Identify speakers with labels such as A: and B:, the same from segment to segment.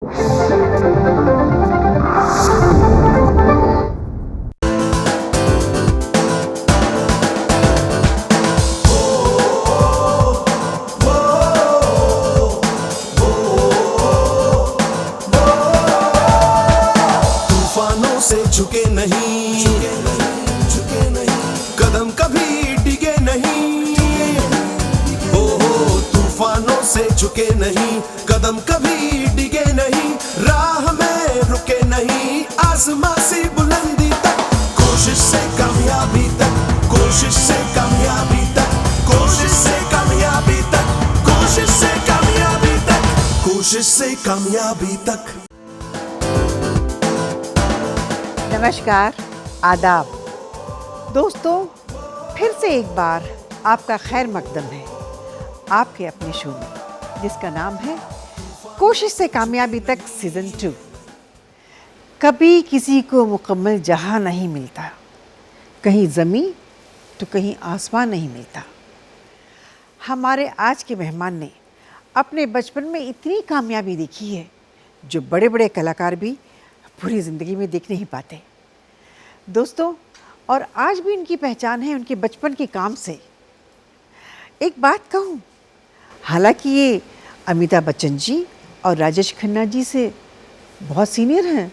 A: तूफानों से झुके नहीं, कदम कभी डिगे नहीं। ओ तूफानों से झुके नहीं, कदम कभी डिगे नहीं। राह में रुके नहीं, आसमां से बुलंदी तक। कोशिश से कामयाबी तक, कोशिश से कामयाबी तक, कोशिश से कामयाबी तक, कोशिश से कामयाबी तक, कोशिश से कामयाबी तक।
B: नमस्कार, आदाब दोस्तों, फिर से एक बार आपका खैर मकदम है आपके अपने शो में, जिसका नाम है कोशिश से कामयाबी तक सीज़न 2। कभी किसी को मुकम्मल जहां नहीं मिलता, कहीं ज़मीं तो कहीं आसमान नहीं मिलता। हमारे आज के मेहमान ने अपने बचपन में इतनी कामयाबी देखी है जो बड़े बड़े कलाकार भी पूरी ज़िंदगी में देख नहीं पाते दोस्तों। और आज भी इनकी पहचान है उनके बचपन के काम से। एक बात कहूँ, हालांकि ये अमिताभ बच्चन जी और राजेश खन्ना जी से बहुत सीनियर हैं,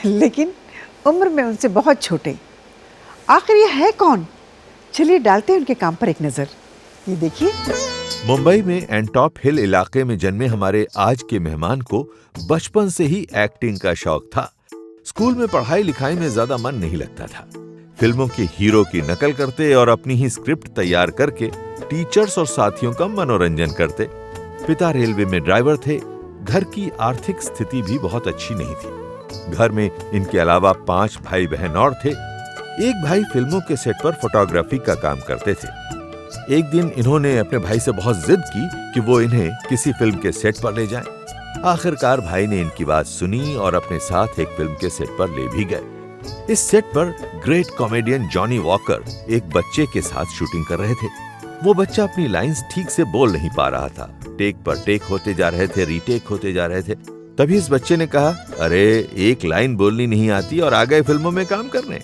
B: लेकिन उम्र में उनसे बहुत छोटे। आखिर ये है कौन? चलिए डालते हैं उनके काम पर एक नज़र। ये देखिए,
C: मुंबई में एंटॉप हिल इलाके में जन्मे हमारे आज के मेहमान को बचपन से ही एक्टिंग का शौक था। स्कूल में पढ़ाई लिखाई में ज्यादा मन नहीं लगता था। फिल्मों के हीरो की नकल करते और अपनी ही स्क्रिप्ट तैयार करके टीचर्स और साथियों का मनोरंजन करते। पिता रेलवे में ड्राइवर थे। घर की आर्थिक स्थिति भी बहुत अच्छी नहीं थी। घर में इनके अलावा 5 भाई बहन और थे। एक भाई फिल्मों के सेट पर फोटोग्राफी का काम करते थे। एक दिन इन्होंने अपने भाई से बहुत जिद की कि वो इन्हें किसी फिल्म के सेट पर ले जाएं। आखिरकार भाई ने इनकी बात सुनी और अपने साथ एक फिल्म के सेट पर ले भी गए। इस सेट पर ग्रेट कॉमेडियन जॉनी वॉकर एक बच्चे के साथ शूटिंग कर रहे थे। वो बच्चा अपनी लाइंस ठीक से बोल नहीं पा रहा था। टेक पर टेक होते जा रहे थे, रीटेक होते जा रहे थे। तभी इस बच्चे ने कहा, अरे एक लाइन बोलनी नहीं आती और आ गए फिल्मों में काम करने।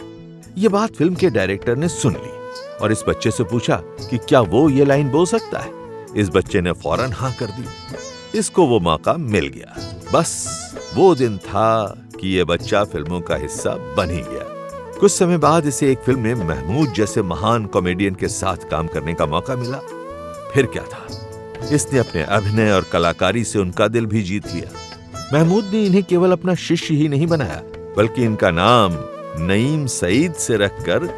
C: ये बात फिल्म के डायरेक्टर ने सुन ली और इस बच्चे से पूछा कि क्या वो ये लाइन बोल सकता है। इस बच्चे ने फौरन हाँ कर दी। इसको वो मौका मिल गया। बस वो दिन था कि ये बच्चा फिल्मों का हिस्सा बन ही गया। कुछ समय बाद इसे एक फिल्म में महमूद जैसे महान कॉमेडियन के साथ काम करने का मौका मिला। फिर क्या था, इसने अपने अभिनय और कलाकारी से उनका दिल भी जीत लिया। महमूद ने इन्हें केवल अपना शिष्य ही नहीं बनाया, बल्कि इनका नाम नईम सईद से रखकर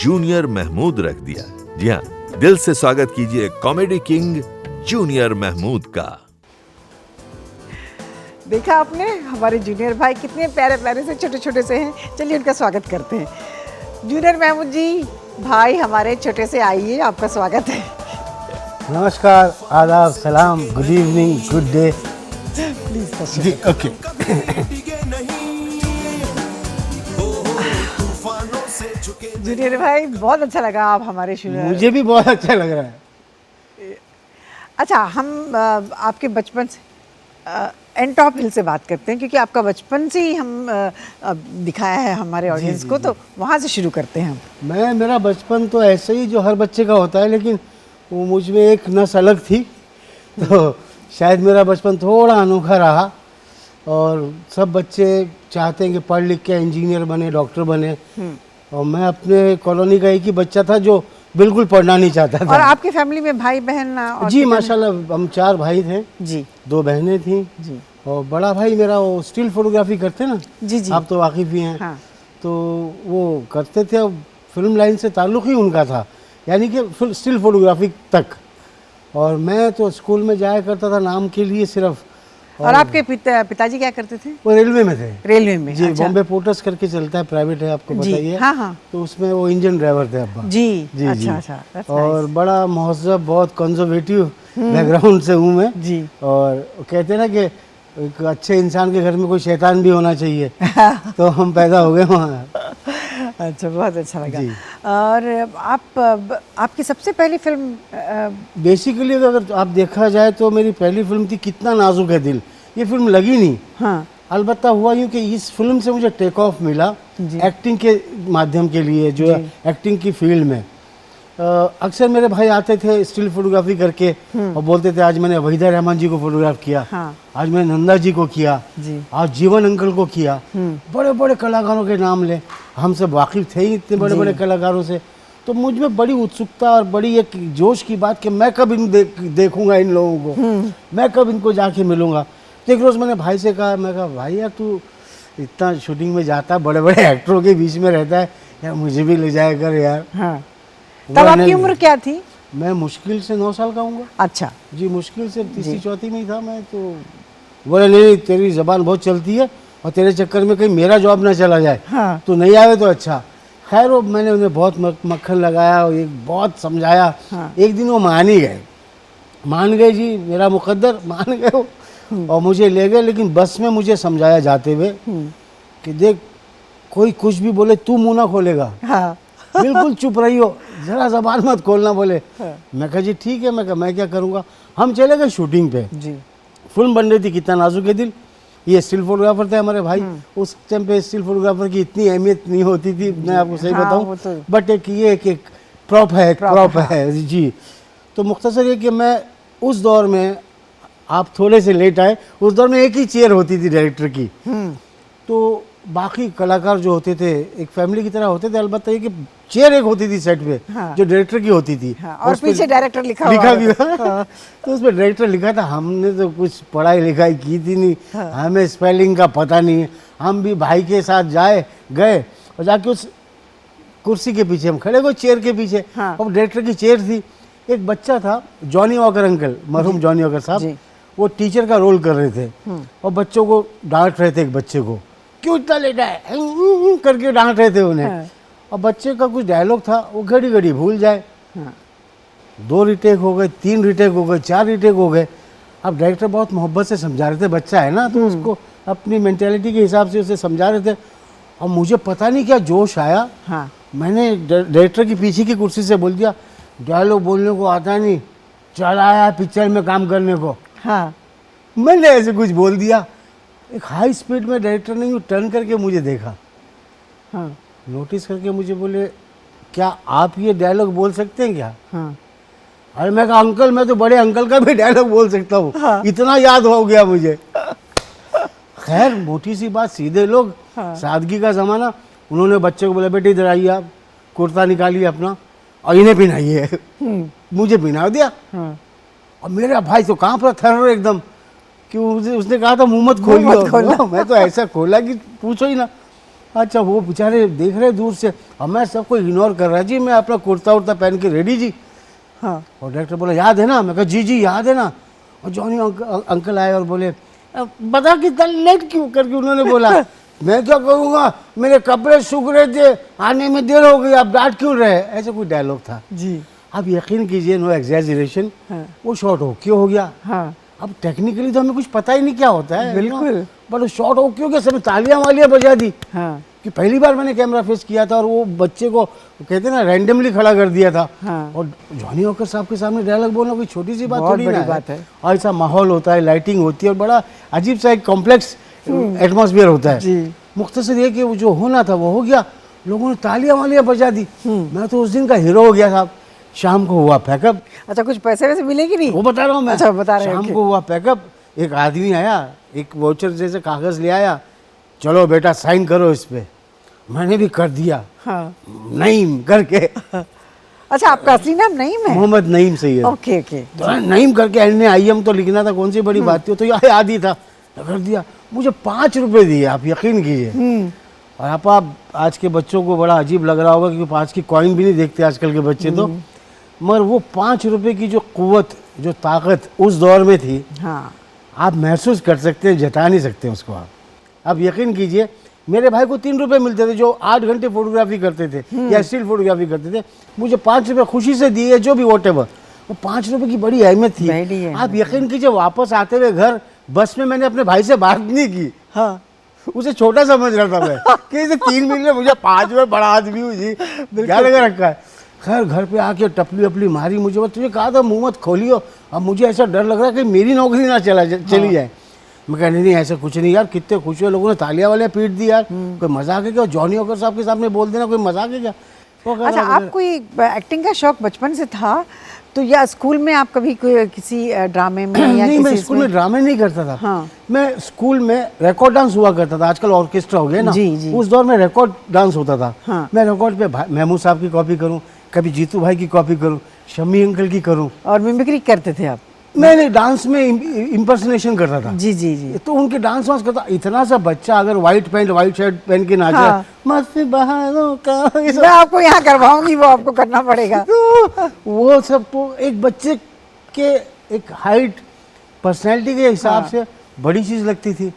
C: जूनियर महमूद रख दिया। जी हाँ, दिल से स्वागत कीजिए कॉमेडी किंग जूनियर महमूद का।
B: देखा आपने, हमारे जूनियर भाई कितने प्यारे प्यारे से छोटे छोटे से हैं। चलिए उनका स्वागत करते हैं। जूनियर महमूद जी, भाई हमारे छोटे से, आइए, आपका स्वागत है।
D: नमस्कार, आदाब, सलाम, good evening, good day.
B: Please
D: जी, ओके।
B: जूनियर भाई, बहुत अच्छा लगा आप हमारे शुरू।
D: मुझे भी बहुत अच्छा लग रहा है।
B: अच्छा, हम आपके बचपन से एंटॉप हिल से बात करते हैं, क्योंकि आपका बचपन से ही हम दिखाया है हमारे ऑडियंस को, तो वहाँ से शुरू करते हैं हम।
D: मेरा बचपन तो ऐसे ही जो हर बच्चे का होता है, लेकिन वो मुझ में एक नस अलग थी, तो शायद मेरा बचपन थोड़ा अनोखा रहा। और सब बच्चे चाहते हैं कि पढ़ लिख के इंजीनियर बने, डॉक्टर बने, और मैं अपने कॉलोनी का एक ही बच्चा था जो बिल्कुल पढ़ना नहीं चाहता था।
B: और आपकी फैमिली में भाई बहन? और
D: जी माशाल्लाह, हम 4 भाई थे
B: जी,
D: 2 बहनें थी
B: जी।
D: और बड़ा भाई मेरा वो स्टिल फोटोग्राफी करते ना,
B: जी जी,
D: आप तो वाकिफ़ ही हैं।
B: हाँ।
D: तो वो करते थे, फिल्म लाइन से ताल्लुक़ ही उनका था, यानी कि स्टिल फोटोग्राफी तक। और मैं तो स्कूल में जाया करता था नाम के लिए सिर्फ।
B: और आपके पिताजी क्या करते थे?
D: वो रेलवे में थे।
B: रेलवे में?
D: जी,
B: अच्छा।
D: बॉम्बे पोर्टर्स करके चलता है, प्राइवेट है, आपको बताइए।
B: हाँ हाँ।
D: तो उसमें वो इंजन ड्राइवर थे अब्बा।
B: जी
D: जी,
B: अच्छा
D: जी।
B: अच्छा, that's
D: और
B: nice।
D: बड़ा महज़ब, बहुत कंजर्वेटिव बैकग्राउंड से हूँ मैं
B: जी।
D: और कहते हैं ना कि एक अच्छे इंसान के घर में कोई शैतान भी होना चाहिए, तो हम पैदा हो गए वहाँ।
B: अच्छा, बहुत अच्छा लगा।
D: जी।
B: और आपकी सबसे पहली फिल्म?
D: बेसिकली अगर आप देखा जाए तो मेरी पहली फिल्म थी कितना नाजुक है दिल। ये फिल्म लगी नहीं।
B: हाँ
D: अलबत्ता हुआ यूँ कि इस फिल्म से मुझे टेक ऑफ मिला
B: जी।
D: एक्टिंग के माध्यम के लिए, जो है एक्टिंग की फील्ड में। अक्सर मेरे भाई आते थे स्टिल फोटोग्राफी करके और बोलते थे आज मैंने वहीदा रहमान जी को फोटोग्राफ किया,
B: हाँ।
D: आज मैंने नंदा जी को किया
B: जी।
D: आज जीवन अंकल को किया। बड़े बड़े कलाकारों के नाम ले, हम सब वाकिफ थे ही इतने बड़े बड़े कलाकारों से। तो मुझ में बड़ी उत्सुकता और बड़ी एक जोश की बात कि मैं कब देखूंगा इन लोगों को, मैं कब इनको जाके मिलूंगा। तो एक रोज़ मैंने भाई से कहा, मैं कहा भाई यार तू इतना शूटिंग में जाता है, बड़े बड़े एक्टरों के बीच में रहता है, यार मुझे भी ले जाया कर यार।
B: हाँ। तब आपकी उम्र क्या थी?
D: मैं मुश्किल से 9 साल का हूँगा
B: अच्छा
D: जी, मुश्किल से तीसरी चौथी में ही था मैं। तो बोले नहीं तेरी ज़बान बहुत चलती है और तेरे चक्कर में कहीं मेरा जॉब ना चला जाए,
B: हाँ।
D: तो नहीं आवे तो अच्छा। खैर वो मैंने उन्हें बहुत मक्खन लगाया और एक बहुत समझाया।
B: हाँ।
D: एक दिन वो मान ही गए, मान गए जी, मेरा मुकद्दर मान गए वो और मुझे ले गए। लेकिन बस में मुझे समझाया जाते हुए कि देख कोई कुछ भी बोले तू मुँह ना खोलेगा,
B: हाँ
D: बिल्कुल चुप रही हो, जरा जबान मत खोलना बोले।
B: हाँ।
D: मैं कहा जी ठीक है। मैं कहा मैं क्या करूँगा। हम चले गए शूटिंग पे,
B: जी।
D: फिल्म बन रही थी कितना नाजुक है दिल। ये स्टिल फोटोग्राफर थे हमारे भाई। उस टाइम पे स्टिल फोटोग्राफर की इतनी अहमियत नहीं होती थी, मैं आपको सही
B: हाँ,
D: बताऊं।
B: वो तो-
D: बट एक ये एक प्रॉप है, प्रॉप
B: हाँ।
D: है जी। तो मुख्तसर ये कि मैं उस दौर में, आप थोड़े से लेट आए, उस दौर में एक ही चेयर होती थी डायरेक्टर की। तो बाकी कलाकार जो होते थे एक फैमिली की तरह होते थे। अलबत्ता ये कि चेयर एक होती थी सेट पे,
B: हाँ।
D: जो डायरेक्टर की होती थी।
B: हाँ, और
D: उस पे
B: पीछे डायरेक्टर लिखा
D: भी हाँ। तो उसमें डायरेक्टर लिखा था। हमने तो कुछ पढ़ाई लिखाई की थी नहीं, हमें स्पेलिंग का पता नहीं है। हम भी भाई के साथ गए और जाके उस कुर्सी के पीछे हम खड़े हुए, चेयर के पीछे।
B: हाँ।
D: और डायरेक्टर की चेयर थी। एक बच्चा था, जॉनी वॉकर अंकल, मरहूम जॉनी वॉकर साहब,
B: जी।
D: वो टीचर का रोल कर रहे थे और बच्चों को डांट रहे थे। एक बच्चे को क्यों इतना लेटा है करके डांट रहे थे उन्हें।
B: हाँ।
D: और बच्चे का कुछ डायलॉग था, वो घड़ी घड़ी भूल जाए।
B: हाँ।
D: 2 रिटेक हो गए, 3 रिटेक हो गए, 4 रिटेक हो गए। अब डायरेक्टर बहुत मोहब्बत से समझा रहे थे, बच्चा है ना, तो उसको अपनी मेंटेलिटी के हिसाब से उसे समझा रहे थे। और मुझे पता नहीं क्या जोश आया,
B: हाँ।
D: मैंने डायरेक्टर की पीछे की कुर्सी से बोल दिया, डायलॉग बोलने को आता नहीं, चल आया पिक्चर में काम करने को।
B: हाँ।
D: मैंने ऐसे कुछ बोल दिया। एक हाई स्पीड में डायरेक्टर ने यूँ टर्न करके मुझे देखा,
B: हाँ।
D: नोटिस करके मुझे बोले, क्या आप ये डायलॉग बोल सकते हैं क्या?
B: हाँ।
D: अरे मैं कहा अंकल, मैं तो बड़े अंकल का भी डायलॉग बोल सकता हूँ।
B: हाँ।
D: इतना याद हो गया मुझे। खैर मोटी सी बात, सीधे लोग,
B: हाँ।
D: सादगी का ज़माना। उन्होंने बच्चे को बोला, बेटे इधर आइए, आप कुर्ता निकालिए अपना और इन्हें पहनाइए। मुझे पहना दिया।
B: हाँ।
D: और मेरा भाई तो कहाँ पर थर एकदम, कि उसने कहा था मुँह मत खोलिए। मैं तो ऐसा खोला कि पूछो ही ना। अच्छा वो बेचारे देख रहे दूर से और मैं सबको इग्नोर कर रहा, जी मैं अपना कुर्ता उर्ता पहन के रेडी जी।
B: हाँ।
D: और डायरेक्टर बोला याद है ना? मैं कहा जी जी याद है ना। और जॉनी अंकल आए और बोले बता कितना लेट क्यों करके उन्होंने बोला। मैं क्या करूँगा, मेरे कपड़े सूख रहे थे, आने में देर हो गई, आप डांट क्यों रहे? ऐसा कोई डायलॉग था
B: जी।
D: आप यकीन कीजिए, नो एग्जैजरेशन,
B: हाँ।
D: वो शॉर्ट हो क्यों हो गया।
B: हाँ।
D: अब टेक्निकली तो हमें कुछ पता ही नहीं क्या होता है,
B: बिल्कुल।
D: बट शॉर्ट हो क्यों गया, सब तालियां वालियां बजा दी।
B: हाँ।
D: कि पहली बार मैंने कैमरा फेस किया था और वो बच्चे को कहते हैं ना रैंडमली खड़ा कर दिया था।
B: हाँ।
D: और जॉनी वॉकर साहब के सामने डायलॉग बोलना कोई छोटी सी बात
B: बहुत
D: थोड़ी
B: बड़ी
D: ना
B: बात है।
D: और ऐसा माहौल होता है, लाइटिंग होती है और बड़ा अजीब सा एक कॉम्प्लेक्स एटमॉस्फेयर होता है।
B: जी।
D: मुख्तसर ये कि वो जो होना था वो हो गया, लोगों ने तालियां वालियां बजा दी। मैं तो उस दिन का हीरो हो गया साहब। शाम को हुआ पैकअप।
B: अच्छा, कुछ पैसे वैसे मिले कि नहीं?
D: वो बता रहा हूँ मैं।
B: अच्छा, बता रहे हैं,
D: शाम
B: ओके।
D: को हुआ पैकअप। एक आदमी आया, एक वाउचर जैसे कागज ले आया, चलो बेटा साइन करो इस पे। मैंने भी कर दिया।
B: हाँ।
D: नईम करके।
B: अच्छा, आपका असली नाम नईम है?
D: मोहम्मद नईम सैयद।
B: Okay okay.
D: तो नईम करके एंड में IM तो लिखना था, कौन सी बड़ी बात थी, तो याद ही था, तो कर दिया। मुझे 5 रुपए दिए, आप यकीन कीजिए। और आप आज के बच्चों को बड़ा अजीब लग रहा होगा क्योंकि 5 की कॉइन भी नहीं देखते आजकल के बच्चे तो, मगर वो 5 रुपए की जो कुव्वत, जो ताकत उस दौर में थी,
B: हाँ।
D: आप महसूस कर सकते हैं, जता नहीं सकते उसको आप। अब यकीन कीजिए, मेरे भाई को 3 रुपए मिलते थे जो 8 घंटे फोटोग्राफी करते थे या स्टिल फोटोग्राफी करते थे। मुझे 5 रुपए खुशी से दिए, जो भी वॉटेवर, वो 5 रुपए की बड़ी अहमियत थी।
B: बड़ी अहमियत
D: आप यकीन कीजिए, वापस आते हुए घर बस में मैंने अपने भाई से बात नहीं की।
B: हाँ।
D: उसे छोटा समझ रहा था मैं कि इसे 3 मिल रहे, मुझे 5 रुपए, बड़ा आदमी हूँ जी, क्या लगा रखा है। खैर घर पे आके टपली वपली मारी मुझे, तुझे कहा था मुँह मत खोलियो। अब मुझे ऐसा डर लग रहा है कि मेरी नौकरी ना चली जाए। मैं कह नहीं ऐसा कुछ नहीं यार, कितने खुश हुए लोगों ने, तालियां वालियां पीट दी यार, कोई मजाक है क्या? जॉनी वॉकर साहब के सामने बोल देना कोई मजाक है क्या?
B: अच्छा, आपको ये एक्टिंग का शौक बचपन से था, तो या स्कूल में आप कभी कोई किसी ड्रामे में या
D: नहीं, मैं
B: किसी
D: स्कूल में ड्रामे नहीं करता था।
B: हाँ।
D: मैं स्कूल में रिकॉर्ड डांस हुआ करता था, आजकल ऑर्केस्ट्रा हो गया ना,
B: जी, जी।
D: उस दौर में रिकॉर्ड डांस होता था।
B: हाँ।
D: मैं रिकॉर्ड पे महमूद साहब की कॉपी करूं, कभी जीतू भाई की कॉपी करूं, शम्मी अंकल की करूं।
B: और मिमिक्री करते थे आप?
D: मैं डांस में इम्पर्सनेशन करता था।
B: जी जी जी।
D: तो उनके डांस वांस करता, इतना सा बच्चा अगर व्हाइट पैंट व्हाइट शर्ट पहन के नाचे,
B: हाँ।
D: मस्त बहारों का, ये सब।
B: मैं आपको यहाँ करवाऊंगी, वो आपको करना पड़ेगा।
D: तो वो सब तो एक बच्चे के एक हाइट पर्सनैलिटी के हिसाब से बड़ी चीज़ लगती थी।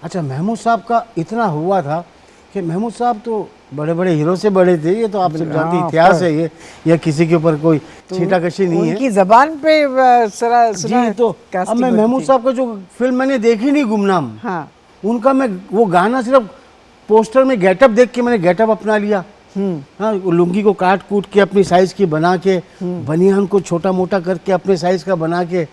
D: अच्छा, महमूद साहब का इतना हुआ था कि महमूद साहब तो बड़े बड़े हीरो से बड़े थे, ये तो आप सब जानते हैं, इतिहास है ये, या किसी के ऊपर कोई छींटाकशी नहीं है।
B: उनकी जबान पे सुना
D: जी, तो अब मैं महमूद साहब का जो फिल्म मैंने देखी नहीं, गुमनाम,
B: हाँ।
D: उनका मैं वो गाना सिर्फ पोस्टर में गेटअप देख के मैंने गेटअप अपना लिया। हाँ, वो लुंगी को काट कूट के अपनी साइज की बना के, बनियान को छोटा मोटा करके अपने साइज का बना के,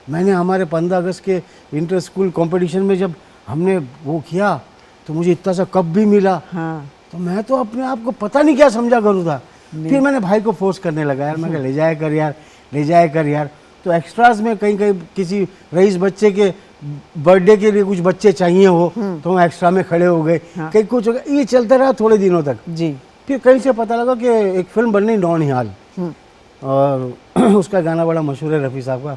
D: मैंने हमारे 15 अगस्त के इंटर स्कूल कंपटीशन में जब हमने वो किया तो मुझे इतना सा कप भी मिला।
B: हाँ।
D: तो मैं तो अपने आप को पता नहीं क्या समझा करूँ था। फिर मैंने भाई को फोर्स करने लगा, यार मैं कहा ले जाया कर यार, ले जाया कर यार। तो एक्स्ट्राज में कहीं कहीं किसी रईस बच्चे के बर्थडे के लिए कुछ बच्चे चाहिए हो तो हम एक्स्ट्रा में खड़े हो गए।
B: हाँ।
D: कहीं कुछ हो गया, ये चलता रहा थोड़े दिनों तक।
B: जी।
D: फिर कहीं से पता लगा कि एक फिल्म बननी नौनिहाल, और उसका गाना बड़ा मशहूर है रफ़ी साहब का,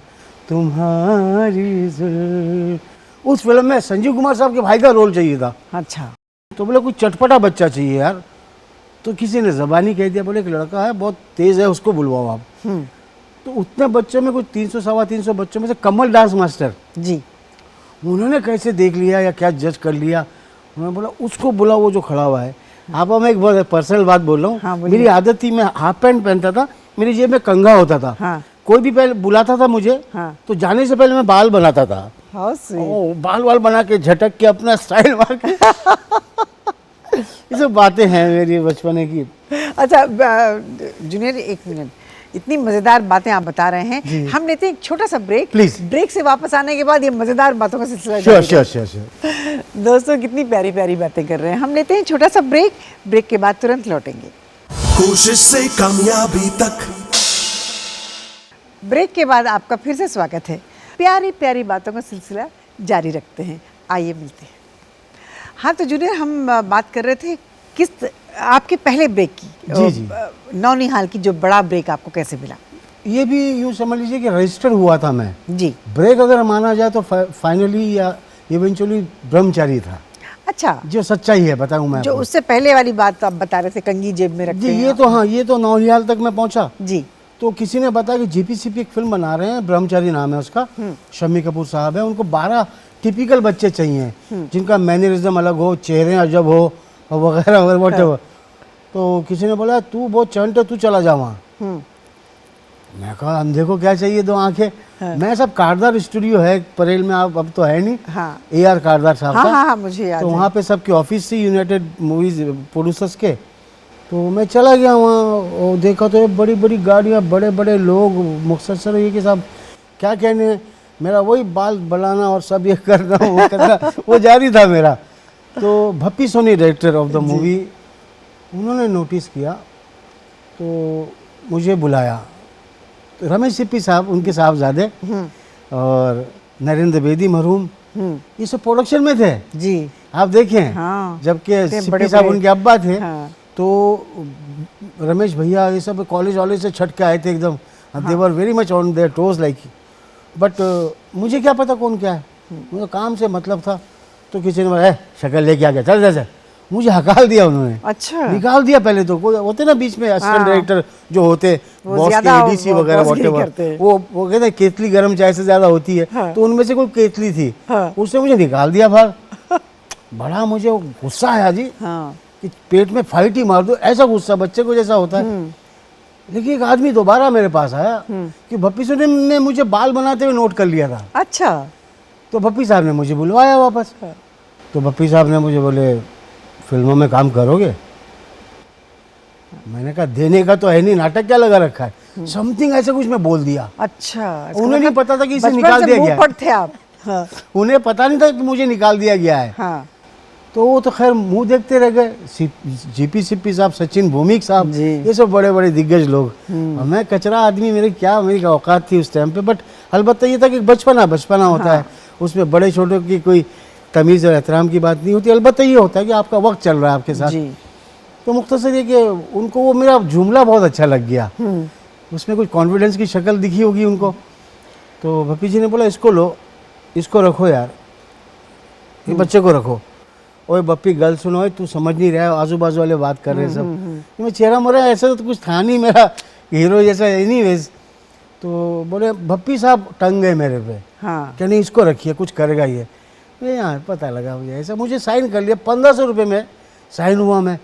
D: तुम्हारी जुल्फ़। उस फिल्म में संजीव कुमार साहब के भाई का रोल चाहिए था।
B: अच्छा।
D: तो बोले कुछ चटपटा बच्चा चाहिए यार। तो किसी ने ज़बानी कह दिया, बोले एक लड़का है बहुत तेज़ है, उसको बुलवाओ आप। तो उतने बच्चों में कुछ 300 सवा 300 बच्चों में से कमल डांस मास्टर
B: जी।
D: उन्होंने कैसे देख लिया या क्या जज कर लिया, उन्होंने बोला उसको बुलाओ, वो जो खड़ा हुआ है। आप मैं एक बहुत पर्सनल बात बोल रहा हूँ।
B: हाँ, बोलिए।
D: मेरी आदत थी, मैं हाफ पैंट पहनता था, मेरी जेब में कंघा होता था।
B: हाँ।
D: कोई भी पहले बुलाता था मुझे,
B: हाँ।
D: तो जाने से पहले मैं बाल बनाता था।
B: How sweet.
D: ओ, बाल वाल बना के झटक के अपना स्टाइल मार के ये सब बातें हैं मेरी बचपने की।
B: अच्छा जूनियर, एक मिनट, इतनी मज़ेदार बातें आप बता रहे हैं, हम लेते हैं एक छोटा सा ब्रेक।
D: Please।
B: ब्रेक से वापस आने के बाद ये मज़ेदार बातों का सिलसिला
D: श्योर
B: जारी
D: श्योर श्योर श्योर।
B: दोस्तों कितनी प्यारी प्यारी बातें कर रहे हैं। हम लेते हैं छोटा सा ब्रेक, ब्रेक के बाद तुरंत लौटेंगे।
A: कोशिश से कामयाबी तक।
B: ब्रेक के बाद आपका फिर से स्वागत है। प्यारी प्यारी बातों का सिलसिला जारी रखते हैं, आइए मिलते हैं। हाँ, तो जूनियर हम बात कर रहे थे किस आपके पहले ब्रेक की।
D: जी, जी।
B: नौनिहाल की जो बड़ा ब्रेक आपको कैसे मिला?
D: ये भी यूँ समझ लीजिए कि रजिस्टर हुआ था मैं।
B: जी।
D: ब्रेक अगर माना जाए तो फाइनली या इवेंचुअली ब्रह्मचारी था।
B: अच्छा,
D: जो सच्चाई है बताऊं मैं
B: जो
D: आपको।
B: उससे पहले वाली बात आप बता रहे थे, कंघी जेब में रखते
D: जी,
B: हैं
D: ये
B: आप।
D: तो हाँ, ये तो नौनिहाल तक मैं पहुंचा।
B: जी।
D: तो किसी ने बताया कि जीपीसीपी एक फिल्म बना रहे हैं, ब्रह्मचारी नाम है उसका, शम्मी कपूर साहब है, उनको 12 टिपिकल बच्चे चाहिए जिनका मैनरिज्म अलग हो, चेहरे अजब हो और वगैरह वगैरह व्हाटएवर। तो किसी ने बोला तू बहुत चंट है, तू चला जा वहाँ। मैं कहा अंधे को क्या चाहिए दो आंखें। मैं सब कारदार स्टूडियो है परेल में, आप अब तो है नहीं।
B: हाँ।
D: AR कारदार साहब
B: हाँ
D: का।
B: हाँ हाँ, मुझे याद
D: तो
B: है।
D: वहाँ पे सबके ऑफिस से यूनाइटेड मूवीज प्रोड्यूसर्स के। तो मैं चला गया वहाँ और देखा तो बड़ी बड़ी गाड़ियाँ, बड़े बड़े लोग, मुख्तसर ये कि साहब क्या कहने, मेरा वही बाल बनाना और सब ये करना वो करना वो जारी था मेरा। तो Bhappi Soni director of the movie, उन्होंने नोटिस किया तो मुझे बुलाया। तो रमेश सिप्पी साहब, उनके साहबजादे, और नरेंद्र बेदी मरहूम, ये सब प्रोडक्शन में थे।
B: जी।
D: आप देखें।
B: हाँ।
D: जबकि
B: ते
D: सिप्पी
B: बड़े
D: साहब
B: बड़े-
D: उनके अब्बा थे।
B: हाँ।
D: तो रमेश भैया ये सब कॉलेज वॉलेज से छट के आए थे एकदम। They were very much on their toes like. But मुझे क्या पता कौन क्या है, मुझे काम से मतलब था। तो किसी ने बोला शक्ल लेके आ गया, चल जैसे मुझे हकाल दिया उन्होंने।
B: अच्छा।
D: निकाल दिया पहले तो। कोई होते ना बीच में असिस्टेंट
B: हाँ।
D: डायरेक्टर जो होते,
B: वो
D: बॉस के
B: ज्यादा
D: एडीसी वगैरह
B: बॉसगिरी
D: व्हाटएवर,
B: करते हैं।
D: वो कहते हैं केतली गर्म चाय से ज्यादा होती है।
B: हाँ।
D: तो उनमें से कोई केतली थी।
B: हाँ।
D: उसने मुझे निकाल दिया बाहर। बड़ा मुझे गुस्सा आया जी
B: हाँ।
D: कि पेट में फाइट ही मार दो, ऐसा गुस्सा बच्चे को जैसा होता है। लेकिन एक आदमी दोबारा मेरे पास आया कि भप्पी सोनी ने मुझे बाल बनाते हुए नोट कर लिया था।
B: अच्छा।
D: तो भप्पी साहब ने मुझे बुलवाया वापस। तो भप्पी साहब ने मुझे बोले फिल्मों में काम करोगे? मैंने कहा देने का तो है नहीं, नाटक क्या लगा रखा है। समथिंग ऐसा कुछ मैं बोल दिया।
B: अच्छा, इसका
D: उन्हें नहीं
B: मतलब
D: पता था कि इसे
B: बचपन
D: निकाल
B: से
D: दिया
B: मुंह
D: गया।
B: पड़ थे आप। हाँ
D: उन्हें पता नहीं था कि मुझे निकाल दिया गया है।
B: हाँ
D: तो वो तो खैर मुंह देखते रह गए, जीपी सीपी साहब, सचिन भौमिक साहब,
B: जी।
D: ये सब बड़े बड़े दिग्गज लोग। और मैं कचरा आदमी, मेरी औकात थी उस टाइम पे। बट अलबत्ता ये था कि बचपना होता है, उसमें बड़े छोटे की कोई तमीज़ और एहतराम की बात नहीं होती। अलबत्ता ये होता है कि आपका वक्त चल रहा है आपके साथ।
B: जी।
D: तो मुख्तसर ये कि उनको वो मेरा जुमला बहुत अच्छा लग गया, उसमें कुछ कॉन्फिडेंस की शक्ल दिखी होगी उनको। तो भपी जी ने बोला इसको लो, इसको रखो यार, ये बच्चे को रखो। ओए बप्पी गल सुनो, ओए तू समझ नहीं रहा है, आजू बाजू वाले बात कर रहे हैं सब। मैं चेहरा मोरा ऐसा तो कुछ था नहीं मेरा हीरो जैसा एनीवेज। तो बोले भप्पी साहब टंग गए मेरे पे,
B: हाँ
D: कि नहीं इसको रखिए, कुछ करेगा ये। यहाँ पता लगा मुझे ऐसा, मुझे साइन कर लिया। 1500 रुपये में साइन हुआ। मैं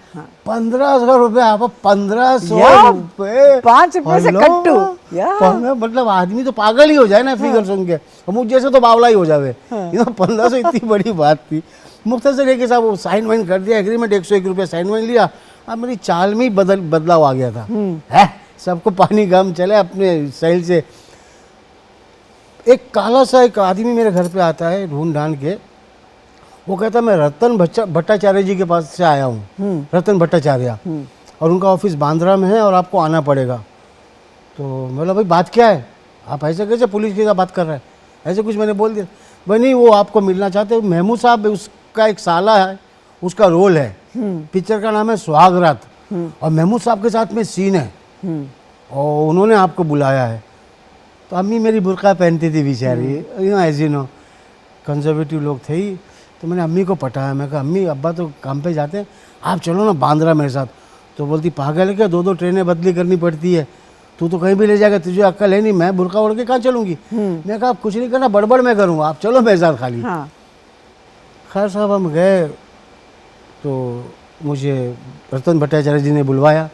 D: 1500 रुपये, आप 1500 रुपये,
B: 5 रुपये से कट्टू
D: मतलब आदमी तो पागल ही हो जाए ना फिगर सुन के, और मुझ जैसे तो बावला ही हो जावे। 1500 इतनी बड़ी बात थी। मुख्तसर है कि साहब वो साइन वाइन कर दिया, एग्रीमेंट 101 रुपये साइन वाइन लिया। अब मेरी चाल में ही बदलाव आ गया था। है सबको पानी गम चले अपने स्टाइल से। एक काला सा एक आदमी मेरे घर पे आता है ढूंढ ढांड के, वो कहता मैं रतन भट्टाचार्य जी के पास से आया हूँ, रतन भट्टाचार्य, और उनका ऑफिस बांद्रा में है और आपको आना पड़ेगा। तो मैं बोला भाई बात क्या है, आप ऐसे कैसे पुलिस के साथ बात कर रहे हैं, ऐसे कुछ मैंने बोल दिया। भाई नहीं, वो आपको मिलना चाहते हैं, महमूद साहब उसका एक साला है, उसका रोल है, पिक्चर का नाम है सुहागरात, और महमूद साहब के साथ में सीन है, और उन्होंने आपको बुलाया है। तो अम्मी मेरी बुर्का पहनती थी बेचारी, एज यू नो कंजर्वेटिव लोग थे ही। तो मैंने अम्मी को पटाया, मैं कहा अम्मी अब्बा तो काम पे जाते हैं, आप चलो ना बांद्रा मेरे साथ। तो बोलती पागल है क्या, 2 ट्रेनें बदली करनी पड़ती है, तू तो कहीं भी ले जाएगा, तुझे अक्ल है नहीं, मैं बुर्का ओढ़ के कहाँ चलूँगी। मैं कहा कुछ नहीं करना, बड़बड़ मैं करूँगा, आप चलो मेरे साथ खाली। खैर साहब हम गए, तो मुझे रतन भट्टाचार्य जी ने बुलवाया।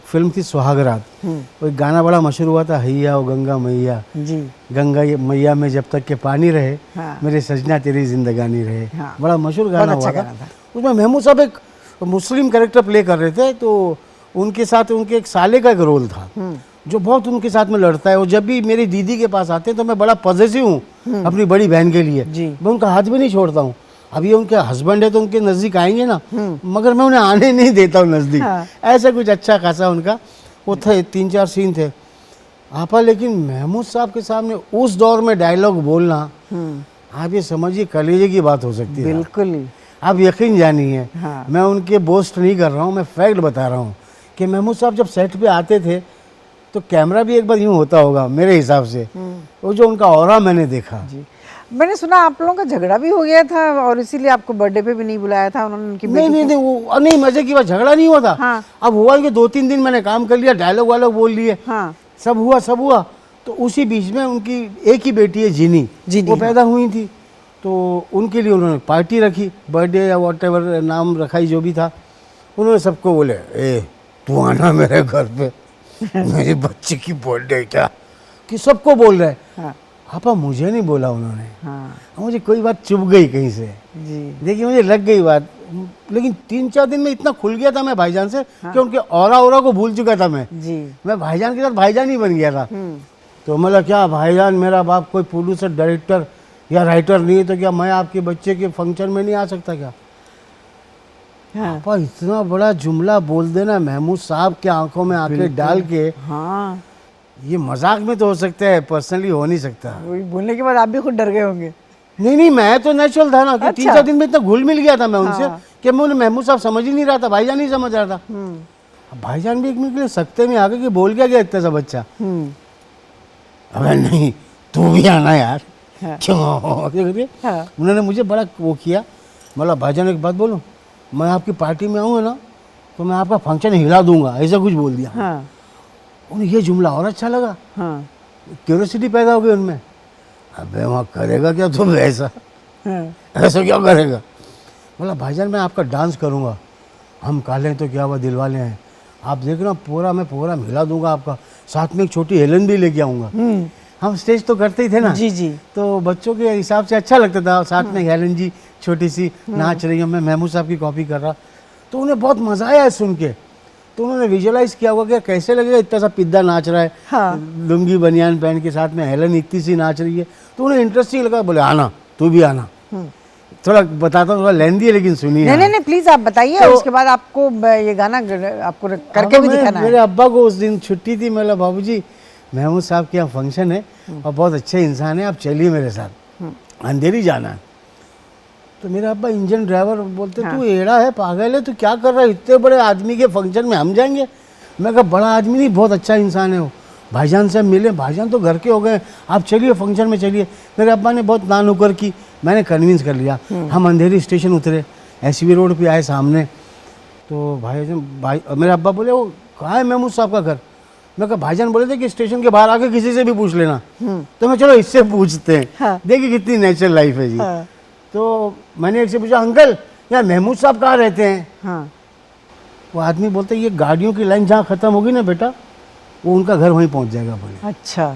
D: फिल्म थी सुहागरात। वो एक गाना बड़ा मशहूर हुआ था, हैया ओ गंगा मैया
B: जी,
D: गंगा मैया में जब तक के पानी रहे,
B: हाँ।
D: मेरे सजना तेरी जिंदगानी रहे,
B: हाँ।
D: बड़ा मशहूर गाना
B: अच्छा
D: हुआ
B: गाना था।
D: उसमें महमूद साहब एक मुस्लिम कैरेक्टर प्ले कर रहे थे, तो उनके साथ उनके एक साले का एक रोल था जो बहुत उनके साथ में लड़ता है। और जब भी मेरी दीदी के पास आते हैं तो मैं बड़ा पॉजिटिव हूँ अपनी बड़ी बहन के लिए, मैं उनका हाथ भी नहीं छोड़ता हूँ। अब ये उनके हस्बैंड है तो उनके नज़दीक आएंगे ना, मगर मैं उन्हें आने नहीं देता हूँ नज़दीक।
B: हाँ।
D: ऐसा कुछ अच्छा खासा उनका वो थे, 3-4 सीन थे आपा। लेकिन महमूद साहब के सामने उस दौर में डायलॉग बोलना, आप ये समझिए कलेजे की बात हो सकती है।
B: बिल्कुल ही।
D: आप यकीन जानिए,
B: हाँ।
D: मैं उनके बोस्ट नहीं कर रहा हूँ, मैं फैक्ट बता रहा हूँ कि महमूद साहब जब सेट पे आते थे तो कैमरा भी एक बार यूँ होता होगा मेरे हिसाब से। वो जो उनका ऑरा मैंने देखा
B: जी, मैंने सुना आप लोगों का झगड़ा भी हो गया था और इसीलिए आपको बर्थडे पे भी नहीं बुलाया था उन्होंने, उनकी
D: नहीं वो नहीं, मजे की बात, झगड़ा नहीं हुआ था।
B: हाँ।
D: अब हुआ कि 2-3 दिन मैंने काम कर लिया, डायलॉग वालॉग बोल लिए,
B: हाँ।
D: सब हुआ। तो उसी बीच में उनकी एक ही बेटी है जिनी, वो पैदा हुई थी, तो उनके लिए उन्होंने पार्टी रखी, बर्थडे या वॉटेवर नाम रखाई जो भी था। उन्होंने सबको बोले ए तू आना मेरे घर पे, मेरे बच्चे की बर्थडे क्या, कि सबको बोल रहे।
B: हाँ।
D: पापा मुझे नहीं बोला उन्होंने।
B: हाँ।
D: मुझे कोई बात चुभ गई कहीं से,
B: जी।
D: देखिए मुझे लग गई बात। लेकिन 3-4 दिन में इतना खुल गया था मैं भाईजान से, हाँ। कि उनके औरा को भूल चुका था मैं भाईजान के साथ भाईजान ही बन गया था। तो मतलब क्या भाईजान मेरा बाप कोई प्रोड्यूसर डायरेक्टर या राइटर नहीं है तो क्या मैं आपके बच्चे के फंक्शन में नहीं आ सकता क्या? हाँ। पापा इतना बड़ा जुमला बोल देना महमूद साहब के आंखों में आंखें डाल के,
B: हाँ।
D: ये मजाक में तो हो सकता है, पर्सनली हो नहीं सकता।
B: बोलने के बाद आप भी खुद डर गए होंगे।
D: नहीं मैं तो नेचुरल था ना कि 3-4 दिन में इतना घुल मिल गया था मैं उनसे,
B: हाँ।
D: कि मैं उन्हें महमूद साहब समझ ही नहीं रहा था, भाईजान नहीं समझ रहा था। अब भाईजान भी एक मिनट के लिए सकते में आ गए कि बोल क्या गया इतना सा बच्चा। अबे नहीं तू भी आना यार। हाँ। क्यों? हाँ। उन्होंने मुझे बड़ा वो किया, मतलब भाईजान एक बात बोलूं, मैं आपकी पार्टी में आऊँगा ना तो मैं आपका फंक्शन हिला दूंगा, ऐसा कुछ बोल दिया। हाँ। उन्हें ये जुमला और अच्छा लगा। हाँ। क्यूरियोसिटी पैदा हो गई उनमें, अबे वहाँ करेगा क्या तुम ऐसा? हाँ। ऐसा क्या करेगा? बोला भाईजान मैं आपका डांस करूँगा, हम काले हैं तो क्या हुआ दिल वाले हैं, आप देखना पूरा मैं प्रोग्राम हिला दूंगा आपका, साथ में एक छोटी हेलन भी लेके आऊँगा। हम स्टेज तो करते ही थे ना जी, तो बच्चों के हिसाब से अच्छा लगता था, साथ में हेलन जी छोटी सी नाच रही है, मैं महमूद साहब की कॉपी कर रहा, तो उन्हें बहुत मज़ा आया सुन के। तो उन्होंने विजुअलाइज किया होगा कि कैसे लगेगा इतना सा पिद्दा नाच रहा है,
B: हाँ।
D: लुंगी बनियान पहन के, साथ में हेलन इतनी सी नाच रही है, तो उन्हें इंटरेस्टिंग लगा। बोले आना, तू भी आना। थोड़ा बताता हूँ, थोड़ा लेंदी है लेकिन सुनिए।
B: नहीं नहीं प्लीज आप बताइए, और उसके बाद आपको ये गाना आपको करके भी दिखाना है।
D: मेरे अब्बा को उस दिन छुट्टी थी, मैं बोला बाबूजी महमूद साहब के यहाँ फंक्शन है और बहुत अच्छे इंसान है, आप चलिए मेरे साथ, अंधेरी जाना है। तो मेरा अब्बा इंजन ड्राइवर बोलते तू एड़ा है, पागल है, तू क्या कर रहा है, इतने बड़े आदमी के फंक्शन में हम जाएंगे। मैं कहा बड़ा आदमी नहीं, बहुत अच्छा इंसान है वो, भाईजान से मिले, भाईजान तो घर के हो गए, आप चलिए फंक्शन में चलिए। मेरे अब्बा ने बहुत ना नुकर की, मैंने कन्विंस कर लिया। हम अंधेरी स्टेशन उतरे, एसवी रोड पे आए सामने, तो भाई मेरे अब्बा बोले वो कहाँ है महमूद साहब का घर। मैं कहा भाईजान बोले थे कि स्टेशन के बाहर आके किसी से भी पूछ लेना। तो मैं चलो इससे पूछते हैं,
B: हाँ।
D: देखिए कितनी नेचुरल लाइफ है जी।
B: हाँ।
D: तो मैंने एक से पूछा अंकल यार महमूद साहब कहाँ रहते हैं।
B: हाँ।
D: वो आदमी बोलते ये गाड़ियों की लाइन जहाँ ख़त्म होगी ना बेटा, वो उनका घर वहीं पहुँच जाएगा। बोले
B: अच्छा।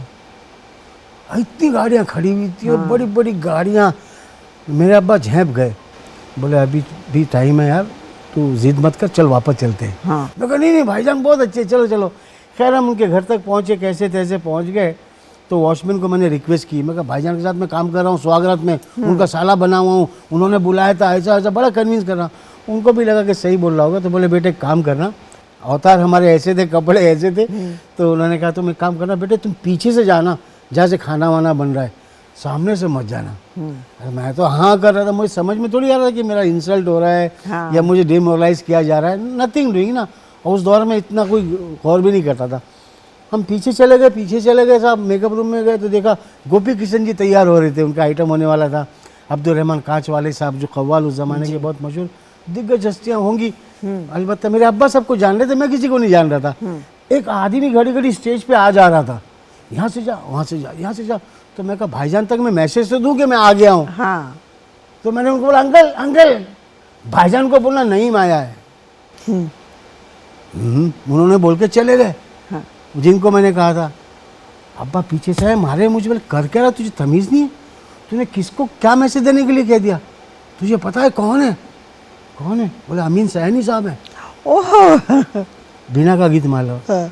D: इतनी गाड़ियाँ खड़ी हुई थी और बड़ी बड़ी गाड़ियाँ। मेरे अब्बा झेंप गए, बोले अभी भी टाइम है यार, तू जिद मत कर, चल वापस चलते हैं।
B: हाँ।
D: मैं कहा नहीं भाईजान बहुत अच्छे, चलो चलो। खैर हम उनके घर तक पहुँचे, कैसे तैसे पहुँच गए। तो वॉचमैन को मैंने रिक्वेस्ट की, मैं कहा भाईजान के साथ मैं काम कर रहा हूँ स्वागत में, उनका साला बना हुआ हूँ, उन्होंने बुलाया था, ऐसा ऐसा बड़ा कन्विंस कर रहा हूँ। उनको भी लगा कि सही बोल रहा होगा, तो बोले बेटे काम करना, अवतार हमारे ऐसे थे, कपड़े ऐसे थे। तो उन्होंने कहा तुम एक काम करना बेटे, तुम पीछे से जाना जहाँ से खाना वाना बन रहा है, सामने से मत जाना। अरे मैं तो हाँ कर रहा था, मुझे समझ में थोड़ी आ रहा था कि मेरा इंसल्ट हो रहा है,
B: हाँ।
D: या मुझे डिमोरलाइज किया जा रहा है, नथिंग डूइंग ना। और उस दौर में इतना कोई गौर भी नहीं करता था। हम पीछे चले गए साहब, मेकअप रूम में गए तो देखा गोपी किशन जी तैयार हो रहे थे, उनका आइटम होने वाला था। अब्दुल रहमान कांच वाले साहब जो कव्वाल उस जमाने के बहुत मशहूर दिग्गज हस्तियाँ होंगी। अलबत्ता मेरे अब्बा सबको जान रहे थे, मैं किसी को नहीं जान रहा था। एक आदमी घड़ी घड़ी स्टेज पे आ जा रहा था, यहाँ से जा वहाँ से जा, यहाँ से जा। तो मैं कहा भाईजान तक मैं मैसेज तो दूँ कि मैं आ गया हूँ।
B: हाँ।
D: तो मैंने उनको बोला अंकल अंकल, भाईजान को बोलना नहीं आया है। उन्होंने बोल के चले गए।
B: हाँ।
D: जिनको मैंने कहा था, अब्बा पीछे से आए, मारे मुझे, बोले कर क्या रहा, तुझे तमीज़ नहीं है, तूने किसको क्या मैसेज देने के लिए कह दिया, तुझे पता है कौन है? कौन है? बोले अमीन सैनी साहब है।
B: ओह।
D: बिना का गीत माला।
B: हाँ।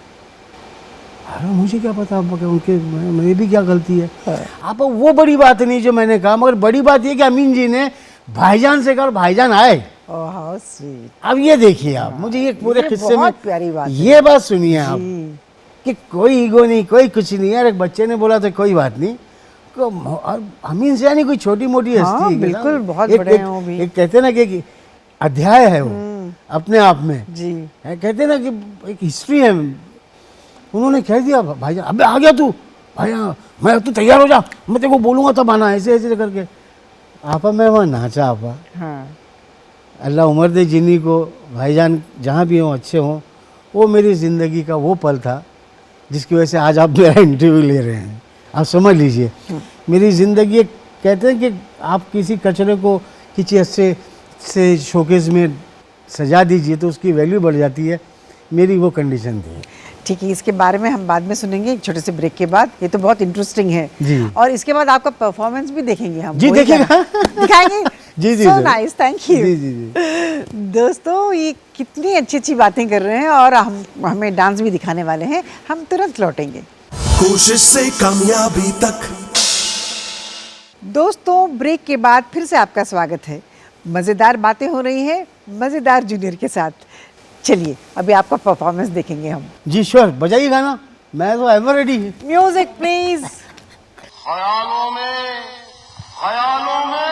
D: अरे मुझे क्या पता अब्बा के उनके मेरी भी क्या गलती है। आप वो बड़ी बात नहीं जो मैंने कहा, मगर बड़ी बात ये कि अमीन जी ने भाईजान से कहा और भाईजान आए।
B: Oh how sweet.
D: अब ये देखिए आप, मुझे ये पूरे किस्से में
B: बहुत प्यारी बात है।
D: ये बात सुनिए आप कि कोई ईगो नहीं, कोई कुछ नहीं। यार एक बच्चे ने बोला तो कोई बात नहीं, अमीन सैनी कोई छोटी मोटी हस्ती है।
B: बिल्कुल, बहुत बड़े हैं वो भी।
D: एक कहते हैं ना कि अध्याय है वो अपने आप में
B: जी।
D: कहते हैं ना कि एक हिस्ट्री है। उन्होंने कह दिया भाईजान अबे आ गया तू, भाई मैं तू तैयार हो जा, मैं तेरे को बोलूँगा तब आना, ऐसे ऐसे करके। आपा मैं वहाँ नाचा। आपा
B: हाँ।
D: अल्लाह उम्र दे जिन्हीं को, भाईजान जहाँ भी हों अच्छे हों। वो मेरी ज़िंदगी का वो पल था जिसकी वजह से आज आप मेरा इंटरव्यू ले रहे हैं। आप समझ लीजिए, मेरी ज़िंदगी एक कहते हैं कि आप किसी कचरे को किसी अच्छे से शोकेस में सजा दीजिए तो उसकी वैल्यू बढ़ जाती है। मेरी वो कंडीशन थी।
B: ठीक है, इसके बारे में हम बाद में सुनेंगे एक छोटे से ब्रेक के बाद। ये तो बहुत इंटरेस्टिंग है
D: जी।
B: और इसके बाद आपका परफॉर्मेंस भी देखेंगे हम।
D: जी
B: वही
D: देखिएगा।
B: गाना दिखाएंगे।
D: जी जी
B: सो नाइस, थैंक यू।
D: जी जी जी।
B: दोस्तों ये कितनी अच्छी अच्छी बातें कर रहे हैं और हमें डांस भी दिखाने वाले हैं। हम तुरंत लौटेंगे।
A: कोशिश से कामयाबी तक।
B: दोस्तों ब्रेक के बाद फिर से आपका स्वागत है। मज़ेदार बातें हो रही हैं मज़ेदार जूनियर के साथ। चलिए अभी आपका परफॉर्मेंस देखेंगे हम।
D: जी श्योर, बजाइए गाना, मैं तो एवर रेडी।
B: Music please.
E: ख्यालों में ख्यालों में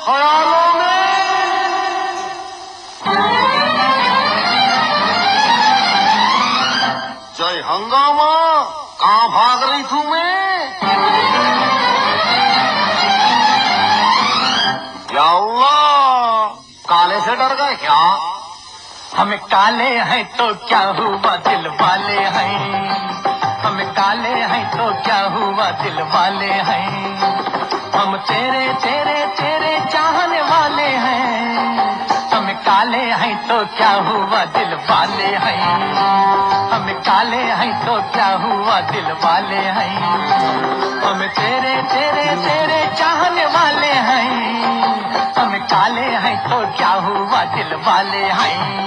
E: ख्यालों में जय हंगामा, कहाँ भाग रही थू मैं? या अल्लाह, काले से डर गए क्या?
F: हम काले हैं तो क्या हुआ दिल वाले हैं, हम काले हैं तो क्या हुआ दिल वाले हैं, हम तेरे तेरे तेरे चाहने वाले हैं, हम काले हैं तो क्या हुआ दिल वाले हैं, हम काले हैं तो क्या हुआ दिल वाले हैं, हम तेरे तेरे तेरे चाहने वाले हैं, हम काले हैं तो क्या हुआ दिल वाले हैं।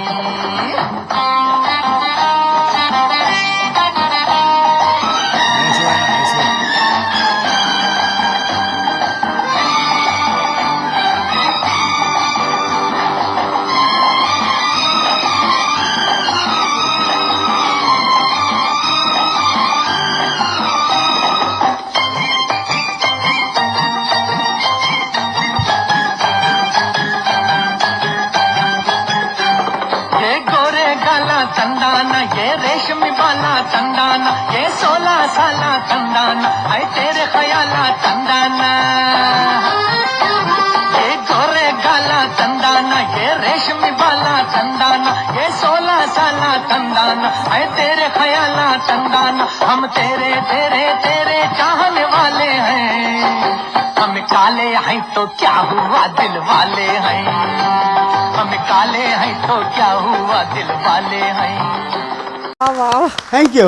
F: ये रेशमी वाला चंदाना, ये 16 साला चंदाना, है तेरे ख्याला चंदाना। ये गोरे गाला चंदाना, ये रेशमी वाला चंदाना, ये 16 साला चंदाना, है तेरे ख्याला चंदाना। हम तेरे तेरे तेरे चाहने वाले हैं, हम काले हैं तो क्या हुआ दिल वाले हैं, हम काले हैं तो क्या हुआ दिल वाले हैं।
B: वाह,
D: थैंक यू।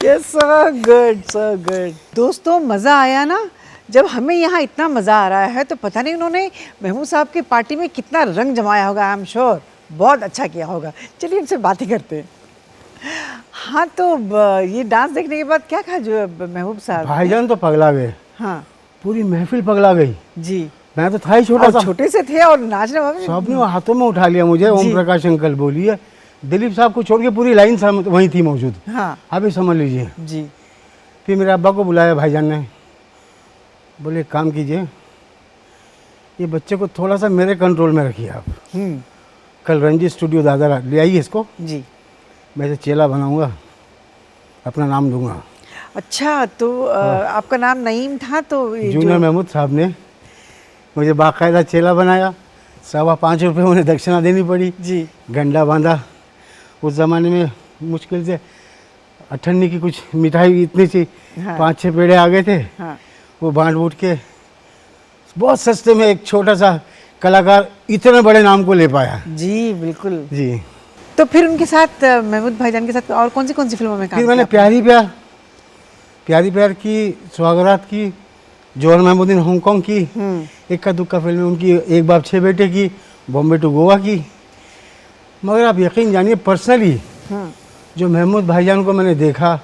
B: ये सो गुड, सो गुड। दोस्तों, मज़ा आया ना? जब हमें यहाँ इतना मज़ा आ रहा है तो पता नहीं उन्होंने महमूद साहब की पार्टी में कितना रंग जमाया होगा। आई एम श्योर बहुत अच्छा किया होगा। चलिए उनसे बातें करते हैं। हाँ, तो ये डांस देखने के बाद क्या कहा जो महबूब साहब?
D: भाईजान तो पगला गए,
B: हाँ
D: पूरी महफिल पगला गई।
B: जी,
D: मैं तो था ही छोटा
B: और
D: सा,
B: छोटे से थे और नाचने वाले
D: सबने वो हाथों में उठा लिया मुझे। ओम
B: जी।
D: प्रकाश अंकल बोलिए, दिलीप साहब को छोड़ के पूरी लाइन वहीं थी मौजूद।
B: हाँ
D: आप ही समझ लीजिए।
B: जी,
D: फिर मेरे अब्बा को बुलाया भाईजान ने, बोले एक काम कीजिए, ये बच्चे को थोड़ा सा मेरे कंट्रोल में रखिए आप। कल रंजीत स्टूडियो दादा ले आइए इसको,
B: जी।
D: मैं इसे चेला बनाऊंगा, अपना नाम दूंगा।
B: अच्छा, तो आपका नाम नईम था, तो ये
D: जूनियर महमूद साहब ने मुझे बाकायदा चेला बनाया। 5.25 रुपये उन्हें दक्षिणा देनी पड़ी।
B: जी,
D: गंडा बांधा। उस ज़माने में मुश्किल से 98 की कुछ मिठाई इतनी सी,
B: हाँ।
D: 5-6 पेड़े आ गए थे।
B: हाँ
D: वो बांट बूट के बहुत सस्ते में एक छोटा सा कलाकार इतने बड़े नाम को ले पाया।
B: जी, बिल्कुल।
D: जी।
B: तो फिर उनके साथ महमूद भाईजान के साथ और कौन सी फिल्मों में काम
D: फिर मैंने
B: किया?
D: प्यारी प्यार की, स्वागरात की, जौहर महमूदीन हांगकांग की, इक्का दुक्का फिल्में उनकी, एक बाप 6 बेटे की, बॉम्बे टू गोवा की। मगर आप यकीन जानिए, पर्सनली जो महमूद भाईजान को मैंने देखा,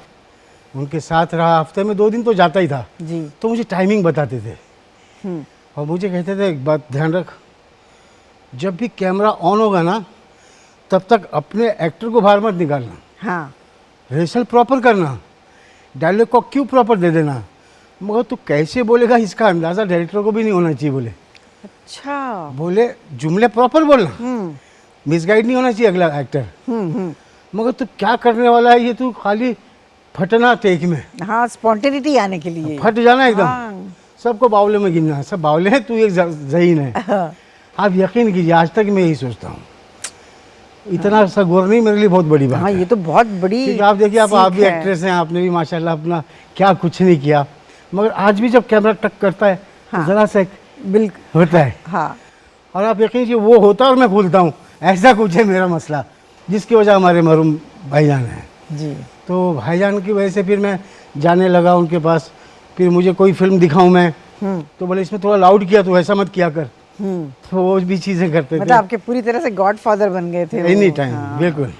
D: उनके साथ रहा, हफ्ते में 2 दिन तो जाता ही था,
B: जी।
D: तो मुझे टाइमिंग बताते थे और मुझे कहते थे एक बात ध्यान रख, जब भी कैमरा ऑन होगा ना तब तक अपने एक्टर को बाहर मत निकालना,
B: हाँ
D: रिहर्सल प्रॉपर करना, डायलॉग को क्यों प्रॉपर दे देना, मगर तू कैसे बोलेगा इसका अंदाज़ा डायरेक्टर को भी नहीं होना चाहिए। बोले
B: अच्छा,
D: बोले जुमले प्रॉपर बोलना, मिसगाइड नहीं होना चाहिए अगला एक्टर, मगर तू क्या करने वाला है ये, तू खाली फटना टेक में,
B: हाँ, स्पॉन्टेनिटी आने के लिए
D: फट जाना एकदम।
B: हाँ।
D: सबको बावले में गिनना है, सब बावले हैं, तू एक जहीन है। आप यकीन कीजिए, आज तक मैं यही सोचता हूँ, इतना सा गौर नहीं मेरे लिए बहुत बड़ी बात
B: हाँ,
D: है।
B: ये तो बहुत बड़ी
D: क्योंकि आप देखिए, आप
B: सीख
D: भी
B: है।
D: एक्ट्रेस हैं, आपने भी माशाल्लाह अपना क्या कुछ नहीं किया, मगर आज भी जब कैमरा टक करता है
B: हाँ।
D: तो ज़रा सा एक
B: बिल्कुल
D: होता है।
B: हाँ,
D: और आप यकीन कीजिए, वो होता और मैं भूलता हूँ, ऐसा कुछ है मेरा मसला, जिसकी वजह हमारे मरूम भाईजान है।
B: जी,
D: तो भाईजान की वजह से फिर मैं जाने लगा उनके पास। फिर मुझे कोई फिल्म दिखाऊं मैं, तो बोले इसमें थोड़ा लाउड किया, तो ऐसा मत किया कर, तो वो भी चीज़ें करते
B: मतलब
D: थे
B: आपके पूरी तरह से गॉडफादर बन गए थे वो।
D: Any time.
B: हाँ।
D: बिल्कुल।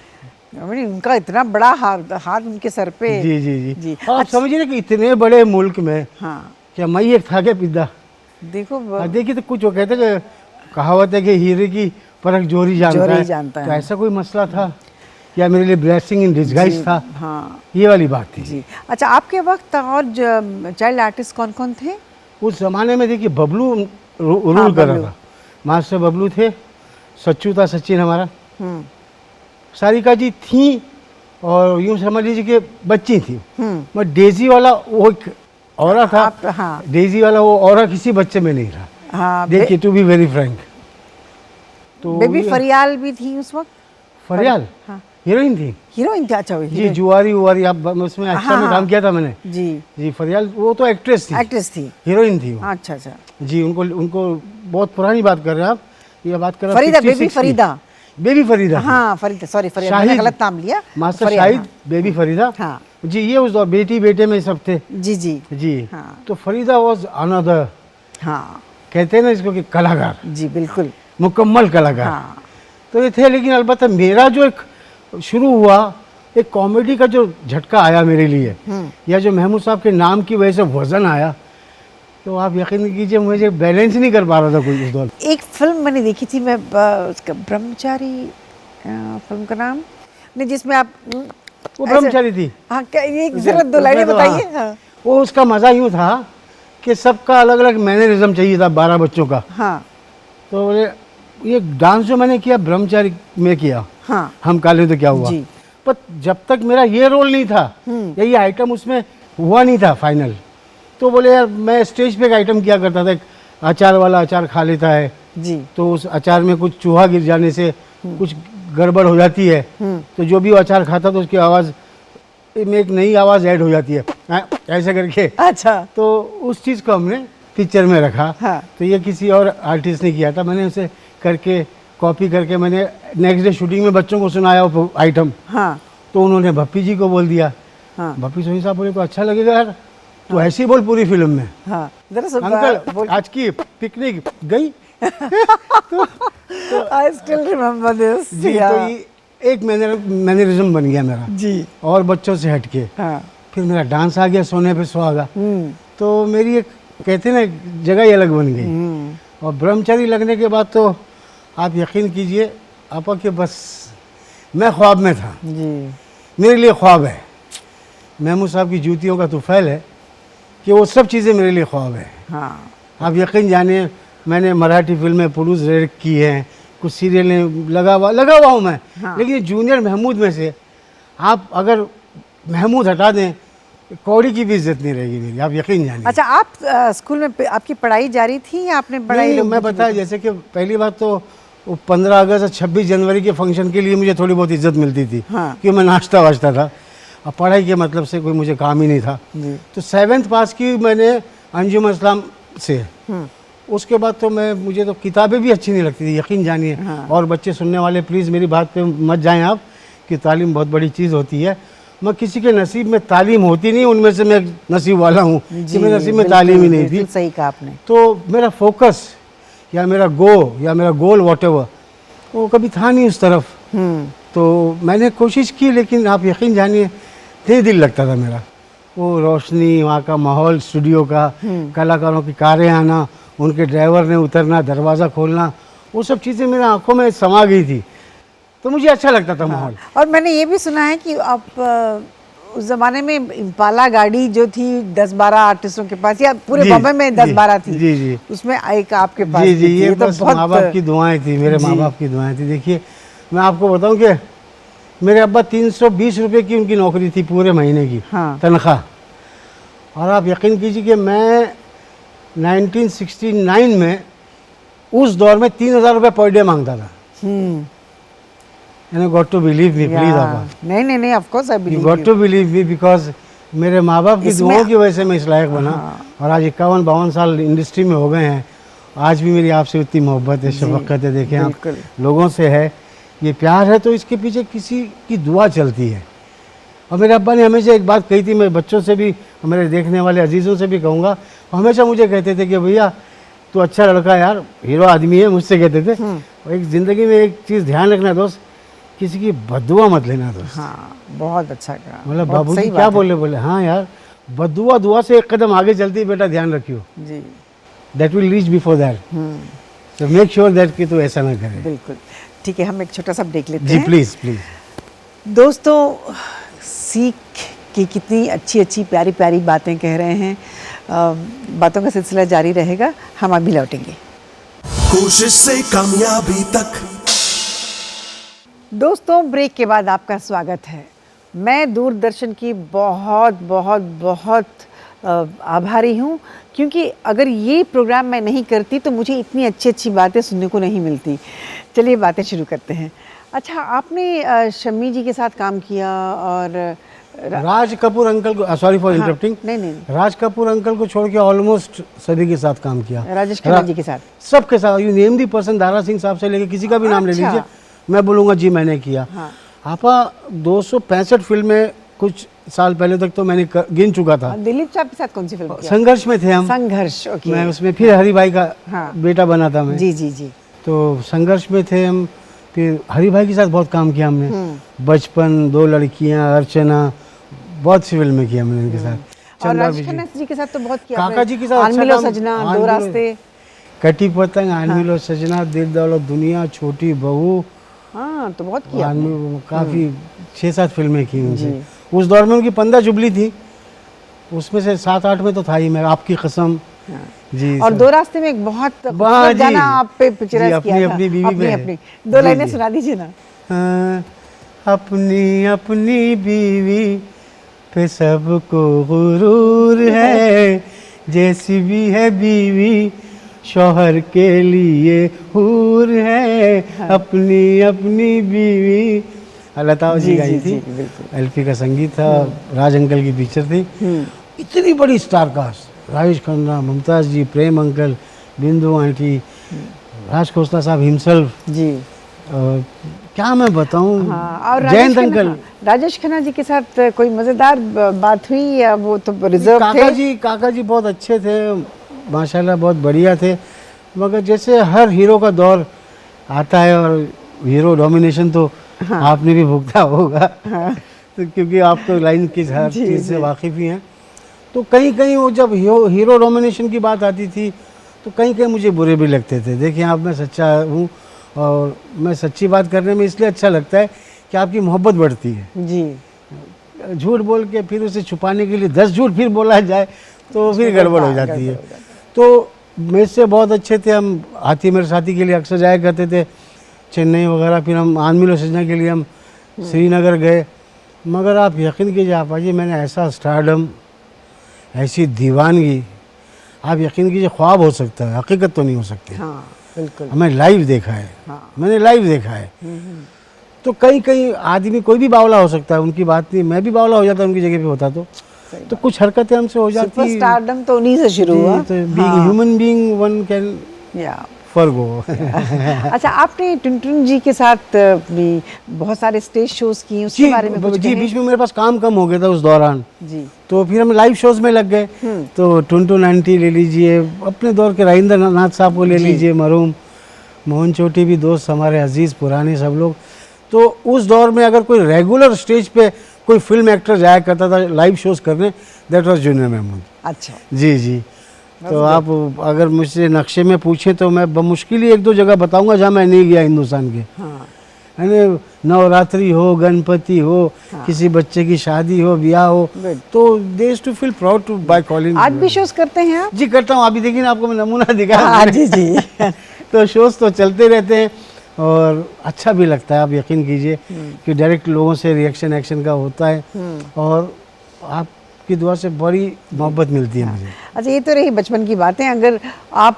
B: I mean, उनका इतना बड़ा हाथ उनके सर पे।
D: जी जी जी,
B: जी।
D: आप समझिए ना कि इतने बड़े मुल्क में
B: हाँ,
D: क्या मैं एक था क्या पिद्दा।
B: देखो
D: देखिए, तो कुछ वो कहते कि कहावत है कि हीरे की परख जोरी जानता है,
B: जानता है।
D: तो ऐसा कोई मसला था या मेरे लिए ब्लेसिंग इन डिस्गाइज था,
B: हाँ
D: ये वाली बात थी।
B: जी। अच्छा, आपके वक्त और चाइल्ड आर्टिस्ट कौन कौन थे?
D: उस जमाने में देखिए बबलू रूल कर रहा था, मास्टर बबलू थे, सच्चू था, सचिन हमारा, सारिका जी थी, और यूँ समझ लीजिए कि बच्ची थी। मैं डेजी वाला वो एक औरा था,
B: हाँ।
D: डेजी वाला वो औरा किसी बच्चे में नहीं रहा।
B: हाँ,
D: देखिए, टू बी वेरी फ्रैंक, तो
B: बेबी
D: ये-
B: फरियाल भी थी उस वक्त।
D: फरियाल
B: हाँ,
D: हीरोइन थी
B: हीरोइन थी। अच्छा,
D: जी, जुआरी उवारी, आप उसमें एक्शन में
B: हाँ,
D: काम किया था मैंने।
B: जी,
D: जी, फरियाल वो तो एक्ट्रेस थी,
B: एक्ट्रेस थी।
D: हीरोइन थी वो।
B: अच्छा अच्छा,
D: जी, उनको बहुत पुरानी बात कर रहे हैं आप, ये बात कर रहे हैं
B: फरीदा,
D: 50,
B: बेबी
D: 60।
B: फरीदा।
D: बेबी फरीदा थी।
B: हाँ, फरीदा, सॉरी, फरीदा, मैंने गलत नाम लिया।
D: Master
B: Farida,
D: Shahid, baby Farida.
B: हाँ।
D: जी, ये उस दौर बेटी बेटे में सब थे।
B: जी जी
D: जी,
B: हाँ।
D: तो फरीदा वाज अनदर,
B: हाँ
D: कहते हैं ना इसको कि कलाकार,
B: जी, बिल्कुल।
D: मुकम्मल कलाकार।
B: हाँ,
D: तो ये थे, लेकिन अलबत्ता मेरा जो एक शुरू हुआ, एक कॉमेडी का जो झटका आया मेरे लिए, या जो महमूद साहब के नाम की वजह से वजन आया, तो आप यकीन कीजिए मुझे बैलेंस नहीं कर पा रहा था कोई उस दौर।
B: एक फिल्म मैंने देखी थी मैं, उसका ब्रह्मचारी, फिल्म का नाम नहीं, जिसमें आप
D: वो ब्रह्मचारी थी।
B: हाँ, क्या एक जरा 2 लाइनें
D: तो
B: बताइए।
D: हाँ।
B: हाँ
D: वो उसका मज़ा यूँ था कि सबका अलग अलग मैनरिज्म चाहिए था, 12 बच्चों का।
B: हाँ
D: तो बोले ये डांस जो मैंने किया ब्रह्मचारी में किया,
B: हाँ
D: हम काले तो क्या हुआ,
B: जी।
D: पर जब तक मेरा ये रोल नहीं था या ये आइटम उसमें हुआ नहीं था फाइनल, तो बोले यार मैं स्टेज पे एक आइटम किया करता था, एक अचार वाला अचार खा लेता है
B: जी।
D: तो उस अचार में कुछ चूहा गिर जाने से कुछ गड़बड़ हो जाती है, तो जो भी वो अचार खाता तो उसकी आवाज़ में एक नई आवाज़ ऐड हो जाती है ऐसे करके।
B: अच्छा।
D: तो उस चीज़ को हमने पिक्चर में रखा।
B: हाँ।
D: तो ये किसी और आर्टिस्ट ने किया था, मैंने उसे करके कॉपी करके मैंने नेक्स्ट डे शूटिंग में बच्चों को सुनाया वो आइटम।
B: हाँ
D: तो उन्होंने भप्पी जी को बोल दिया।
B: हाँ
D: भप्पी सोनी साहब बोले तो अच्छा लगेगा यार, तो ऐसे ही बोल पूरी फिल्म में।
B: हाँ दरअसल
D: अंकल आज की पिकनिक गई।
B: I still remember this.
D: जी तो ये एक मैनरिज्म बन गया मेरा
B: जी।
D: और बच्चों से हटके।
B: हाँ।
D: फिर मेरा डांस आ गया, सोने पे सुहागा। तो मेरी एक कहते हैं ना जगह ही अलग बन गई। और ब्रह्मचारी लगने के बाद तो आप यकीन कीजिए आपा कि बस मैं ख्वाब में था
B: जी।
D: मेरे लिए ख्वाब है। महमूद साहब की जूतियों का तुफैल है कि वो सब चीज़ें मेरे लिए ख्वाब है।
B: हाँ।
D: आप यकीन जानिए मैंने मराठी फिल्में प्रोड्यूस डायरेक्ट की हैं, कुछ सीरियलें लगा हुआ हूँ मैं।
B: हाँ।
D: लेकिन जूनियर महमूद में से आप अगर महमूद हटा दें कौड़ी की भी इज्जत नहीं रहेगी मेरी, आप यकीन जानिए।
B: अच्छा आप स्कूल में आपकी पढ़ाई जारी थी या आपने पढ़ाई
D: नहीं, मैं बताया जैसे कि पहली बात तो 15 अगस्त और 26 जनवरी के फंक्शन के लिए मुझे थोड़ी बहुत इज्जत मिलती थी।
B: हाँ।
D: कि मैं नाश्ता वाश्ता था, अब पढ़ाई के मतलब से कोई मुझे काम ही नहीं था। तो 7th पास की मैंने अंजुम इस्लाम से। उसके बाद तो मुझे तो किताबें भी अच्छी नहीं लगती थी, यकीन जानिए।
B: हाँ।
D: और बच्चे सुनने वाले प्लीज़ मेरी बात पे मत जाएं आप कि तालीम बहुत बड़ी चीज़ होती है। मैं किसी के नसीब में तालीम होती नहीं, उनमें से मैं नसीब वाला हूँ कि मेरे नसीब में तालीम ही नहीं थी।
B: सही कहा आपने।
D: तो मेरा फोकस या मेरा गोल व्हाटएवर वो कभी था नहीं उस तरफ। तो मैंने कोशिश की, लेकिन आप यकीन जानिए नहीं दिल लगता था मेरा। वो रोशनी, वहाँ का माहौल, स्टूडियो का, कलाकारों की कारें आना, उनके ड्राइवर ने उतरना, दरवाज़ा खोलना, वो सब चीज़ें मेरे आंखों में समा गई थी। तो मुझे अच्छा लगता था माहौल।
B: और मैंने ये भी सुना है कि आप उस ज़माने में इम्पाला गाड़ी जो थी 10-12 आर्टिस्टों के पास, या पूरे बॉम्बे में 10-12 थी।
D: जी जी।
B: उसमें एक आपके पास
D: जी जी,
B: भी थी।
D: ये
B: तो
D: बस माँ बाप की दुआएं थी, मेरे माँ बाप की दुआएं थी। देखिए मैं आपको बताऊं कि मेरे अब्बा 320 रुपये की उनकी नौकरी थी पूरे महीने की।
B: हाँ।
D: तनख्वाह। और आप यकीन कीजिए कि मैं 1969 में उस दौर में 3000 रुपये पर डे मांगता था। You got to believe me, please आपा।
B: नहीं of course I
D: You
B: believe
D: got to believe me because मेरे माँ बाप की दुआओं की वजह से मैं इस लायक बना। और आज 51-52 साल इंडस्ट्री में हो गए हैं, आज भी मेरी आपसे उतनी मोहब्बत है, शफकत है। देखें आप लोगों से है, ये प्यार है, तो इसके पीछे किसी की दुआ चलती है। और मेरे अब्बा ने हमेशा एक बात कही थी, मैं बच्चों से भी, मेरे देखने वाले अजीज़ों से भी कहूँगा, हमेशा मुझे कहते थे कि भैया तू अच्छा लड़का यार, हीरो आदमी है, मुझसे कहते थे। और एक ज़िंदगी में एक चीज़ ध्यान रखना दोस्त, किसी की बद्दुआ मत लेना दोस्त।
B: हाँ बहुत अच्छा कहा।
D: मतलब
B: बहुत
D: बाबूजी
B: सही
D: क्या
B: बात है।
D: बोले हाँ यार, बद्दुआ दुआ से एक कदम आगे चलती है बेटा, ध्यान रखियो।
B: जी
D: that will reach before that. So make sure that कि तू ऐसा ना करे।
B: बिल्कुल ठीक है, हम एक छोटा सा ब्रेक लेते
D: जी
B: हैं।
D: Please please.
B: दोस्तों सीख की कितनी अच्छी अच्छी प्यारी प्यारी बातें कह रहे हैं। बातों का सिलसिला जारी रहेगा, हम अभी लौटेंगे।
A: कोशिश से कामयाबी तक।
B: दोस्तों ब्रेक के बाद आपका स्वागत है। मैं दूरदर्शन की बहुत बहुत बहुत आभारी हूँ, क्योंकि अगर ये प्रोग्राम मैं नहीं करती तो मुझे इतनी अच्छी अच्छी बातें सुनने को नहीं मिलती। चलिए बातें शुरू करते हैं। अच्छा आपने शम्मी जी के साथ काम किया और
D: राज कपूर अंकल को, सॉरी फॉर इंटरप्टिंग,
B: नहीं
D: राज कपूर अंकल को छोड़ के ऑलमोस्ट सभी के साथ काम किया।
B: राजेश खन्ना जी के साथ,
D: सबके साथ। You name the person, Dara Singh साहब से लेके किसी का भी नाम ले
B: अच्छा।
D: लीजिए, मैं बोलूँगा जी मैंने किया।
B: हाँ।
D: आपा 265 फिल्में कुछ साल पहले तक तो मैंने गिन चुका था।
B: दिलीप साहब के साथ कौन सी फिल्म किया?
D: संघर्ष में थे हम।
B: संघर्ष, ओके।
D: मैं उसमें फिर हरी भाई का
B: हाँ।
D: बेटा बना था मैं।
B: जी जी जी।
D: तो संघर्ष में थे हम। फिर हरी भाई के साथ बहुत काम किया हमने। बचपन, दो लड़कियां, अर्चना, बहुत सी फिल्में की हमने उनके साथ।
B: और राजेश खन्ना जी के साथ तो बहुत किया।
D: काका जी के साथ
B: आन मिलो सजना, दो रास्ते,
D: कटी पतंग, आन मिलो सजना, दिल दौलत दुनिया, छोटी बहू।
B: हाँ तो बहुत किया।
D: काफ़ी 6-7 फिल्में की उनसे। उस दौर में उनकी 15 जुबली थी, उसमें से 7-8 में तो था ही मैं, आपकी कसम। जी।
B: और दो रास्ते में एक बहुत गाना आप पे पिक्चराइज किया था।
D: अपनी बीवी
B: अपनी दो लाइनें सुना दीजिए ना।
D: अपनी अपनी बीवी पे सबको गुरूर है, जैसी भी है बीवी शौहर के लिए हूर है, अपनी अपनी बीवी। लता जी गाई थी, एलपी का संगीत था, राज अंकल की पिक्चर थी। इतनी बड़ी स्टार कास्ट, राजेश खन्ना, मुमताज़ जी, प्रेम अंकल, बिंदु आंटी, राज खोसला साहब हिमसेल्फ जी, क्या मैं बताऊं।
B: हाँ, और
D: जयंत अंकल।
B: राजेश खन्ना जी के साथ कोई मज़ेदार बात हुई या वो तो रिजर्व थे?
D: काका जी बहुत अच्छे थे माशाल्लाह, बहुत बढ़िया थे, मगर जैसे हर हीरो का दौर आता है और हीरो डोमिनेशन तो हाँ। आपने भी भुगता होगा हाँ। तो क्योंकि आप तो लाइन की हर चीज़ से वाकिफ़ ही हैं, तो कहीं कहीं वो जब हीरो डोमिनेशन की बात आती थी तो कहीं कहीं मुझे बुरे भी लगते थे। देखिए आप, मैं सच्चा हूँ और मैं सच्ची बात करने में इसलिए अच्छा लगता है कि आपकी मोहब्बत बढ़ती है जी। झूठ बोल के फिर उसे छुपाने के लिए 10 झूठ फिर बोला जाए तो फिर गड़बड़ हो जाती है। तो मेरे से बहुत अच्छे थे, हम हाथी मेरे साथी के लिए अक्सर जाया करते थे चेन्नई वगैरह, फिर हम आनमिल और सजना के लिए हम श्रीनगर गए। मगर आप यकीन कीजिए आप आइए, मैंने ऐसा स्टारडम, ऐसी दीवानगी, आप यकीन कीजिए ख्वाब हो सकता है, हकीकत तो नहीं हो सकती। हाँ, बिल्कुल। हमें लाइव देखा है। हाँ। मैंने लाइव देखा है। तो कहीं कहीं आदमी कोई भी बावला हो सकता है, उनकी बात नहीं, मैं भी बावला हो जाता उनकी जगह पे होता तो कुछ हरकतें हमसे हो जाती।
B: सुपरस्टारडम तो उन्हीं से शुरू हुआ।
D: तो being human being one can forgo.
B: अच्छा, आपने टुनटुन जी के साथ भी बहुत सारे स्टेज शोज किए, उसके बारे में कुछ
D: जी, बीच में मेरे पास काम कम हो गया था उस दौरान जी, तो फिर हम लाइव शोज में लग गए। तो टुनटुन आंटी ले लीजिए, अपने दौर के राजेंद्र नाथ साहब को ले लीजिए, मरहूम मोहन चोटी भी दोस्त हमारे अजीज पुराने सब लोग। तो उस दौर में अगर कोई रेगुलर स्टेज पे कोई फिल्म एक्टर जाया करता था लाइव शोज करने, दैट वाज जूनियर महमूद। अच्छा जी जी। तो आप अगर मुझसे नक्शे में पूछे तो मैं बमुश्किल ही 1-2 जगह बताऊंगा जहाँ मैं नहीं गया हिंदुस्तान के। हाँ। नवरात्रि हो, गणपति हो, हाँ। किसी बच्चे की शादी हो, ब्याह हो, तो they used to feel proud to by calling.
B: आज भी शोज करते हैं आप? जी
D: करता हूँ, अभी देखिए ना आपको मैं नमूना दिखाया।
B: हाँ, जी जी।
D: तो शोज तो चलते रहते हैं और अच्छा भी लगता है, आप यकीन कीजिए कि डायरेक्ट लोगों से रिएक्शन एक्शन का होता है और आपकी दुआ से बड़ी मोहब्बत मिलती है मुझे।
B: अच्छा, ये तो रही बचपन की बातें। अगर आप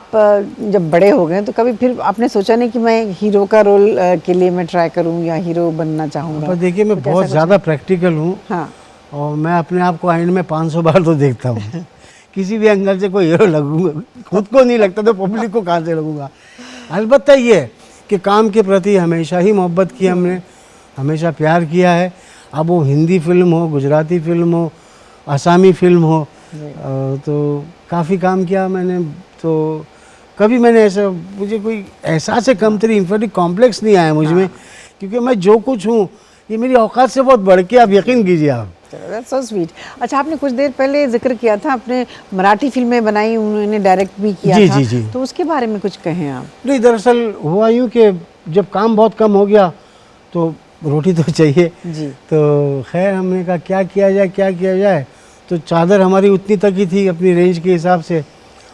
B: जब बड़े हो गए तो कभी फिर आपने सोचा नहीं कि मैं हीरो का रोल के लिए मैं ट्राई करूं या हीरो बनना चाहूँगा?
D: पर देखिए मैं बहुत ज़्यादा प्रैक्टिकल हूँ। हाँ। और मैं अपने आप को आईने में 500 बार तो देखता हूँ। किसी भी एंगल से कोई हीरो लगूंगा, खुद को नहीं लगता तो पब्लिक को कहाँ से लगूंगा। अलबत्ता ये कि काम के प्रति हमेशा ही मोहब्बत की हमने, हमेशा प्यार किया है। अब वो हिंदी फिल्म हो, गुजराती फिल्म हो, आसामी फिल्म हो, तो काफ़ी काम किया मैंने। तो कभी मैंने ऐसा, मुझे कोई एहसास से कमतरी इंफेक्टिव कॉम्प्लेक्स नहीं आया मुझ में, क्योंकि मैं जो कुछ हूँ ये मेरी औकात से बहुत बढ़ के, आप यकीन कीजिए आप।
B: That's so sweet. अच्छा, आपने कुछ देर पहले जिक्र किया था आपने मराठी फिल्में बनाई, उन्होंने डायरेक्ट भी किया था। जी, तो उसके बारे में कुछ कहें आप? नहीं,
D: दरअसल हुआ यूँ कि जब काम बहुत कम हो गया तो रोटी तो चाहिए जी। तो खैर हमने कहा क्या किया जाए, तो चादर हमारी उतनी तक ही थी अपनी रेंज के हिसाब से,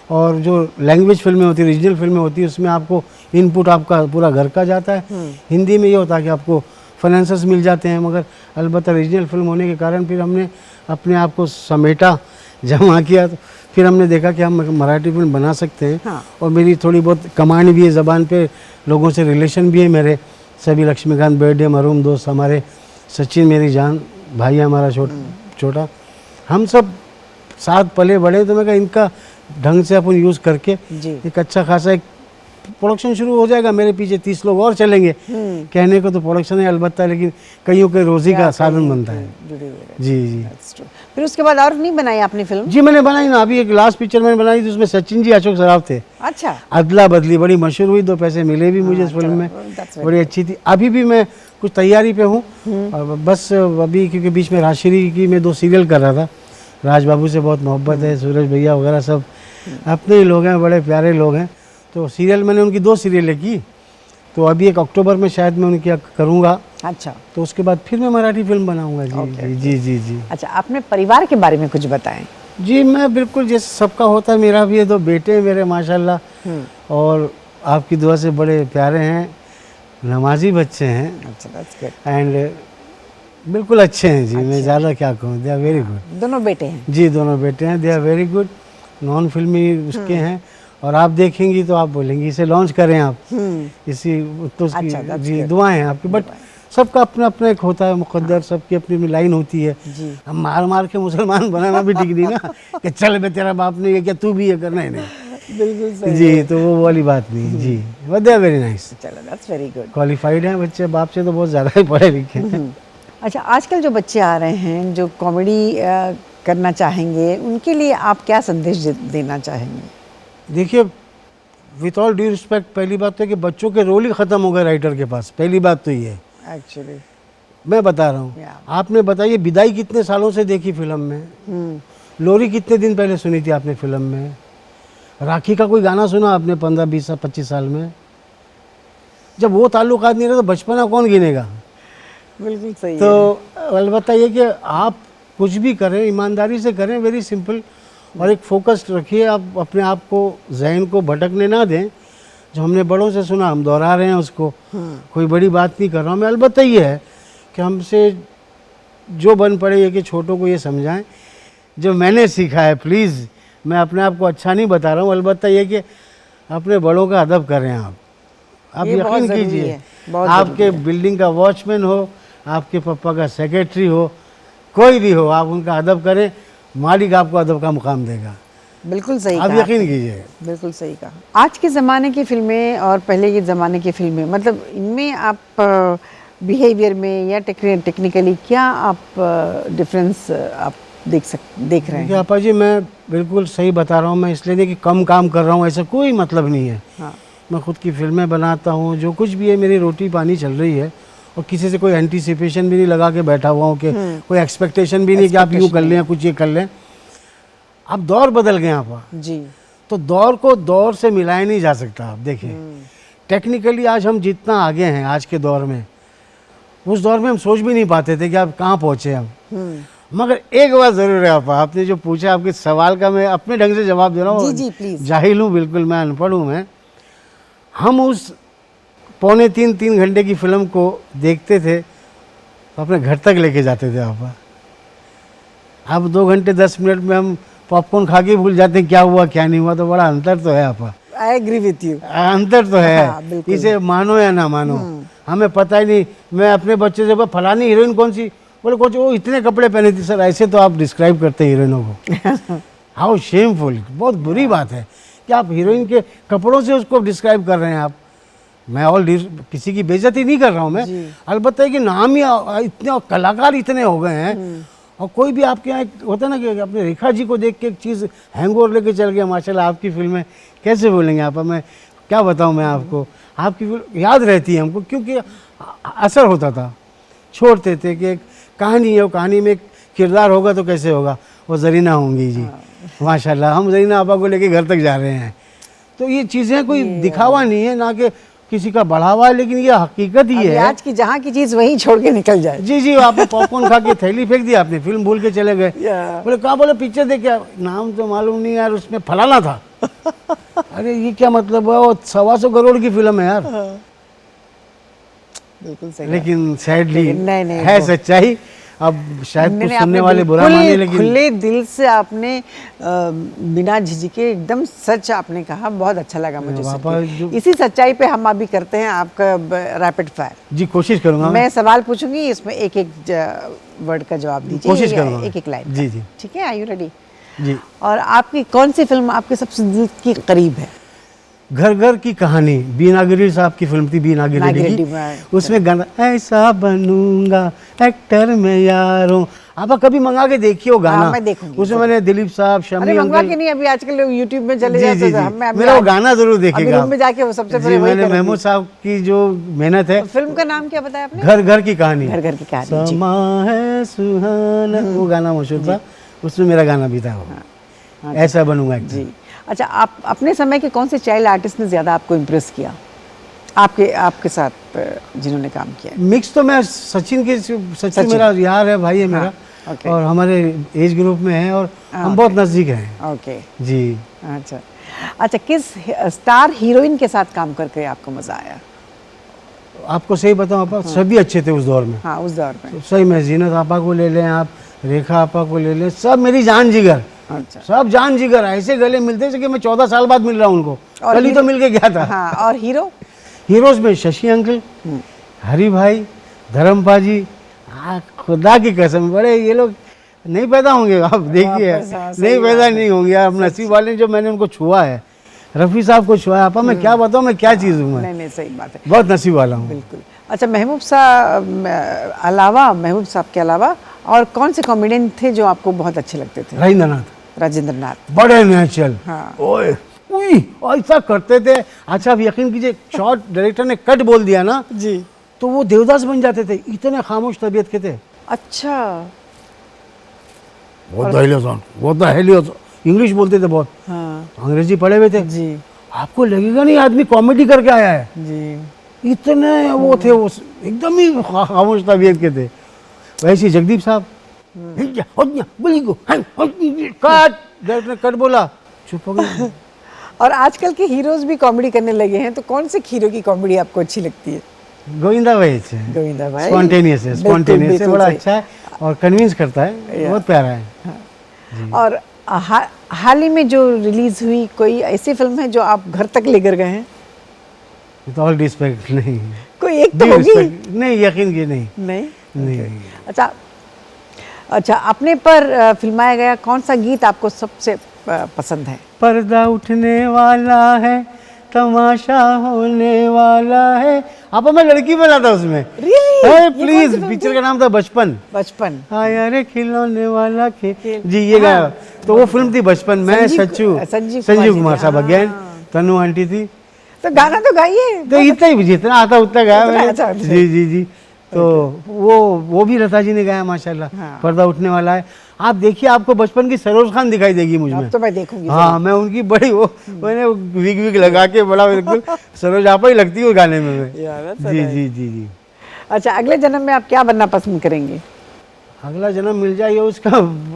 D: और जो लैंग्वेज फिल्में होती, रीजनल फिल्में होती, उसमें आपको इनपुट आपका पूरा घर का जाता है। हिंदी में ये होता है कि आपको फाइनेंसर्स मिल जाते हैं, मगर अलबत्ता रीजनल फिल्म होने के कारण फिर हमने अपने आप को समेटा, जमा किया। तो फिर हमने देखा कि हम मराठी फिल्म बना सकते हैं। हाँ। और मेरी थोड़ी बहुत कमांड भी है ज़बान पे, लोगों से रिलेशन भी है मेरे सभी। लक्ष्मीकांत बेर्डे मरहूम दोस्त हमारे, सचिन मेरी जान भाई है हमारा छोटा, हम सब साथ पले बड़े। तो मैं कहा इनका ढंग से अपन यूज़ करके एक अच्छा खासा एक प्रोडक्शन शुरू हो जाएगा। मेरे पीछे 30 लोग और चलेंगे। कहने को तो प्रोडक्शन है अलबत्ता, लेकिन कईयों के रोजी का साधन बनता है। जी जी।
B: फिर उसके बाद और नहीं बनाई आपने फिल्म?
D: जी मैंने बनाई ना, अभी एक लास्ट पिक्चर मैंने बनाई थी, उसमें सचिन जी अशोक सराफ थे।
B: अच्छा।
D: अदला बदली बड़ी मशहूर हुई, 2 पैसे मिले भी मुझे इस फिल्म में, बड़ी अच्छी थी। अभी भी मैं कुछ तैयारी पे हूँ, बस अभी क्योंकि बीच में राजश्री की मैं 2 सीरियल कर रहा था। राज बाबू से बहुत मोहब्बत है, सूरज भैया वगैरह सब अपने ही लोग हैं, बड़े प्यारे लोग हैं। तो सीरियल मैंने उनकी 2 सीरियलें की, तो अभी एक अक्टूबर में शायद मैं उनकी करूँगा। अच्छा। तो उसके बाद फिर मैं मराठी फिल्म बनाऊँगा। जी जी जी जी।
B: अच्छा, अपने परिवार के बारे में कुछ बताएं।
D: जी मैं बिल्कुल जैसे सबका होता है, मेरा भी ये 2 बेटे हैं मेरे माशाल्लाह, और आपकी दुआ से बड़े प्यारे हैं, नमाजी बच्चे हैं। अच्छा, एंड बिल्कुल अच्छे हैं जी, मैं ज़्यादा क्या कहूँ, दे आर वेरी गुड।
B: दोनों बेटे हैं।
D: जी दोनों बेटे हैं, they are very good, non filmi उसके हैं। और आप देखेंगी तो आप बोलेंगी इसे लॉन्च करें आप, इसी तो उसकी
B: अच्छा, that's
D: जी
B: good.
D: दुआएं हैं आपकी। बट सबका अपना अपना एक होता है मुकद्दर, सबकी अपनी अपनी लाइन होती है।
B: जी।
D: हम मार मार के मुसलमान बनाना भी ठीक नहीं ना कि चल बे तेरा बाप ने ये क्या तू भी ये करना है, नहीं।
B: बिल्कुल सही।
D: जी तो वो वाली बात नहीं जी, but they are very nice,
B: चलो, दैट्स वेरी गुड।
D: क्वालिफाइड हैं बच्चे, बाप से तो बहुत ज़्यादा ही पढ़े लिखे हैं।
B: अच्छा, आजकल जो बच्चे आ रहे हैं जो कॉमेडी करना चाहेंगे, उनके लिए आप क्या संदेश देना चाहेंगे?
D: देखिए, विथ ऑल ड्यू रिस्पेक्ट, पहली बात तो है कि बच्चों के रोल ही ख़त्म हो गए राइटर के पास, पहली बात तो ये है।
B: एक्चुअली
D: मैं बता रहा हूँ,
B: Yeah.
D: आपने बताइए विदाई कितने सालों से देखी फिल्म में, लोरी कितने दिन पहले सुनी थी आपने फिल्म में, राखी का कोई गाना सुना आपने 15 20 25 साल में? जब वो ताल्लुकात नहीं रहे तो बचपना कौन गिनेगा?
B: बिल्कुल सही है।
D: तो अलबत्ता ये कि आप कुछ भी करें ईमानदारी से करें, वेरी सिंपल, और एक फोकस्ड रखिए, आप अपने आप को जहन को भटकने ना दें। जो हमने बड़ों से सुना हम दोहरा रहे हैं उसको, कोई बड़ी बात नहीं कर रहा हूँ मैं। अलबत्ता ये है कि हमसे जो बन पड़े ये कि छोटों को ये समझाएं जो मैंने सीखा है। प्लीज़, मैं अपने आप को अच्छा नहीं बता रहा हूँ, अलबत्ता ये कि अपने बड़ों का अदब करें आप
B: ये बहुत
D: यकीन
B: ज़रूरी
D: कीजिए,
B: है, बहुत
D: आपके
B: ज़रूरी है।
D: बिल्डिंग का वॉचमैन हो, आपके पापा का सेक्रेटरी हो, कोई भी हो, आप उनका अदब करें, मालिक आपको अदब का मुकाम देगा।
B: बिल्कुल सही
D: आप
B: कहा
D: यकीन
B: आपने।
D: कीजिए।
B: बिल्कुल सही कहा। आज के ज़माने की फिल्में और पहले के ज़माने की फिल्में, मतलब इनमें आप बिहेवियर में या टेक्निकली क्या आप डिफरेंस आप देख रहे
D: देखिए
B: हैं?
D: आपा जी, मैं बिल्कुल सही बता रहा हूँ, मैं इसलिए नहीं कि कम काम कर रहा हूँ, ऐसा कोई मतलब नहीं है।
B: हाँ।
D: मैं खुद की फिल्में बनाता हूँ, जो कुछ भी है मेरी रोटी पानी चल रही है, और किसी से कोई एंटीसिपेशन भी नहीं लगा के बैठा हुआ हूँ कि कोई एक्सपेक्टेशन भी नहीं कि आप यूँ कर लें, कुछ ये कर लें। अब दौर बदल गए आपा,
B: जी।
D: तो दौर को दौर से मिलाया नहीं जा सकता। आप देखिए, टेक्निकली आज हम जितना आगे हैं आज के दौर में, उस दौर में हम सोच भी नहीं पाते थे कि आप कहाँ पहुँचे हम। मगर एक बात ज़रूर है आपा, आपने जो पूछा, आपके सवाल का मैं अपने ढंग से जवाब दे रहा हूँ।
B: जी, प्लीज़।
D: जाहिल हूँ बिल्कुल, मैं अनपढ़ हूँ। मैं हम उस 2.25-3 घंटे की फिल्म को देखते थे तो अपने घर तक लेके जाते थे आपा। अब 2 घंटे 10 मिनट में हम पॉपकॉर्न खा के भूल जाते हैं क्या हुआ क्या नहीं हुआ। तो बड़ा अंतर तो है आपा,
B: आई एग्री विथ यू।
D: अंतर तो है।
B: हाँ, बिल्कुल।
D: इसे मानो या ना मानो, हमें पता ही नहीं। मैं अपने बच्चे से फलानी हीरोइन कौन सी, बोले कोच वो इतने कपड़े पहने थे। सर ऐसे तो आप डिस्क्राइब करते हैं हीरोइनों को, हाउ शेमफुल, बहुत बुरी बात है कि आप हीरोइन के कपड़ों से उसको डिस्क्राइब कर रहे हैं आप। मैं किसी की बेइज्जती नहीं कर रहा हूँ मैं, अलबत्ता है कि नाम ही इतने और कलाकार इतने हो गए हैं। और कोई भी आपके यहाँ होता है ना कि अपने रेखा जी को देख के एक चीज़ हैंगओवर लेके चल गया, माशाल्लाह आपकी फिल्में कैसे बोलेंगे आप। मैं क्या बताऊँ मैं आपको, आपकी फिल्म याद रहती है हमको क्योंकि असर होता था। छोड़ते थे कि एक कहानी है, वो कहानी में एक किरदार होगा तो कैसे होगा, वो जरीना होंगी जी माशाल्लाह। हम जरीना आपा को लेके घर तक जा रहे हैं। तो ये चीज़ें कोई दिखावा नहीं है, ना कि किसी का बढ़ावा है, लेकिन ये हकीकत ही है।
B: आज की जहाँ की चीज़ वहीं छोड़ के निकल जाए।
D: जी जी, आपने पॉपकॉर्न खा के थैली फेंक दी, आपने फिल्म भूल के चले गए। बोले कहाँ, बोले पिक्चर देख के, नाम तो मालूम नहीं यार, उसमें फलाना था। अरे ये क्या मतलब है, वो 125 करोड़ की फिल्म है यार।
B: बिल्कुल सही।
D: लेकिन सैडली
B: नहीं,
D: है सच्चाई। अब शायद कुछ सुनने वाले बुरा माने, लेकिन
B: खुले दिल से आपने बिना झिझके एकदम सच आपने कहा, बहुत अच्छा लगा मुझे सुन के। इसी सच्चाई पे हम अभी करते हैं आपका रैपिड फायर।
D: जी कोशिश करूंगा।
B: मैं सवाल पूछूंगी, इसमें एक एक वर्ड का जवाब दीजिए,
D: कोशिश करूंगा।
B: एक एक लाइन।
D: जी जी
B: ठीक है, आर यू रेडी?
D: जी।
B: और आपकी कौन सी फिल्म आपके सबसे दिल के करीब है?
D: घर घर की कहानी, बीना गिरी साहब की फिल्म थी, बीना गिरी की। उसमें गाना ऐसा बनूंगा एक्टर में यारों, आप कभी मंगा के देखिए वो गाना।
B: मैं देखूंगी।
D: उसमें मैंने दिलीप साहब, शमी
B: मंगवा के नहीं, अभी आजकल लोग यूट्यूब में चले जाते हैं।
D: मेरा वो गाना जरूर देखेगा।
B: में जाके वो सबसे पहले
D: मैंने महमूद साहब की जो मेहनत है।
B: फिल्म का नाम क्या बताया आपने?
D: घर घर की कहानी।
B: घर घर की कहानी।
D: समा है सुहाना, वो गाना मशहूर था, उसमें मेरा गाना भी था वो, ऐसा बनूंगा एक्टर।
B: जी। अच्छा, आप अपने समय के कौन से चाइल्ड आर्टिस्ट ने ज़्यादा आपको इम्प्रेस किया, आपके साथ जिन्होंने काम किया?
D: मिक्स तो मैं सचिन मेरा यार है, भाई है मेरा। और हमारे एज ग्रुप में है और हम बहुत नज़दीक हैं।
B: ओके
D: जी।
B: अच्छा, किस स्टार हीरोइन के साथ काम करके आपको मज़ा आया?
D: आपको सही बताऊं आपा, सभी अच्छे थे उस दौर में।
B: हाँ, उस दौर में।
D: तो सही में जीनत आपा को ले लें आप, रेखा आपा को ले लें, सब मेरी जान जिगर,
B: अच्छा।
D: सब जान जिगर। ऐसे गले मिलते थे कि मैं 14 साल बाद मिल रहा हूँ उनको,
B: और
D: कल ही तो मिल के गया था।
B: हाँ, और हीरो?
D: हीरोज में शशि अंकल, हरी भाई, धर्मपा जी, खुदा की कसम बड़े ये लोग नहीं पैदा होंगे, आप देखिए,
B: वापस, हाँ, सही
D: नहीं पैदा
B: बात है।
D: नहीं होंगे। आप नसीब वाले जो मैंने उनको छुआ है, रफ़ी साहब को छुआ है। आपा मैं क्या बताऊँ, मैं क्या चीज़ हूँ, मैं
B: नहीं नहीं, सही बात है,
D: बहुत नसीब वाला हूँ।
B: बिल्कुल। अच्छा, महबूब साहब के अलावा और कौन से कॉमेडियन थे जो आपको बहुत अच्छे लगते थे? राजेंद्र नाथ,
D: बड़े नेचुरल।
B: हाँ।
D: ओए उई, ऐसा करते थे। अच्छा, आप यकीन कीजिए, शॉर्ट डायरेक्टर ने कट बोल दिया ना
B: जी,
D: तो वो देवदास बन जाते थे, इतने खामोश तबीयत के थे।
B: अच्छा।
D: बहुत दहलियत इंग्लिश बोलते थे बहुत,
B: हाँ
D: अंग्रेजी पढ़े हुए थे।
B: जी
D: आपको लगेगा नहीं आदमी कॉमेडी करके आया है,
B: जी।
D: इतने वो थे, वो एकदम ही खामोश तबीयत के थे। वैसे ही जगदीप साहब, कट, डायरेक्टर ने कट बोला, चुप हो गए।
B: और आजकल के हीरोज भी कॉमेडी करने लगे हैं, तो कौन से हीरो की कॉमेडी आपको अच्छी लगती है?
D: गोविंदा भाई अच्छे हैं,
B: गोविंदा भाई
D: स्पॉन्टेनियस है,
B: बिल्कुल,
D: स्पॉन्टेनियस है,
B: बिल्कुल
D: बड़ा
B: सही।
D: अच्छा है और कन्विंस करता है, बहुत प्यारा है।
B: और हाल ही में जो रिलीज हुई कोई ऐसी फिल्म है जो आप घर तक लेकर गए हैं?
D: विद ऑल रिस्पेक्ट, नहीं
B: कोई एक तो
D: Due
B: होगी।
D: respect, नहीं, यकीन की नहीं।
B: नहीं?
D: नहीं।
B: अच्छा अच्छा, अपने पर फिल्माया गया कौन सा गीत आपको सबसे पसंद है?
D: पर्दा उठने वाला है, तमाशा होने वाला है। आप मैं लड़की बना था उसमें।
B: Really? ये कौन
D: प्लीज,
B: सी फिल्म
D: पिक्चर
B: थी?
D: का नाम था बचपन।
B: बचपन।
D: आया रे खिलौने वाला
B: खेल।
D: जी, ये
B: हाँ।
D: गाया। तो वो फिल्म थी बचपन। मैं संजीव कुमार साहब
B: हाँ।
D: अगेन, तनु आंटी थी।
B: तो गाना तो गाइए।
D: तो इतना ही, जितना आता उतना गाया
B: उतना
D: मैंने।
B: अच्छा,
D: जी जी जी। तो वो भी लता जी ने गाया माशाल्लाह।
B: हाँ।
D: पर्दा उठने वाला है। आप देखिए, आपको बचपन की सरोज खान दिखाई देगी मुझ में।
B: अब तो मैं देखूंगी।
D: हाँ, मैं उनकी बड़ी मैंने विग विग लगा के बड़ा बिल्कुल सरोज आपा ही लगती है उस गाने में मैं।
B: यार, that's
D: जी
B: nice.
D: जी जी जी।
B: अच्छा, अगले जन्म में आप क्या बनना पसंद करेंगे?
D: अगला जन्म मिल जाए ये उसका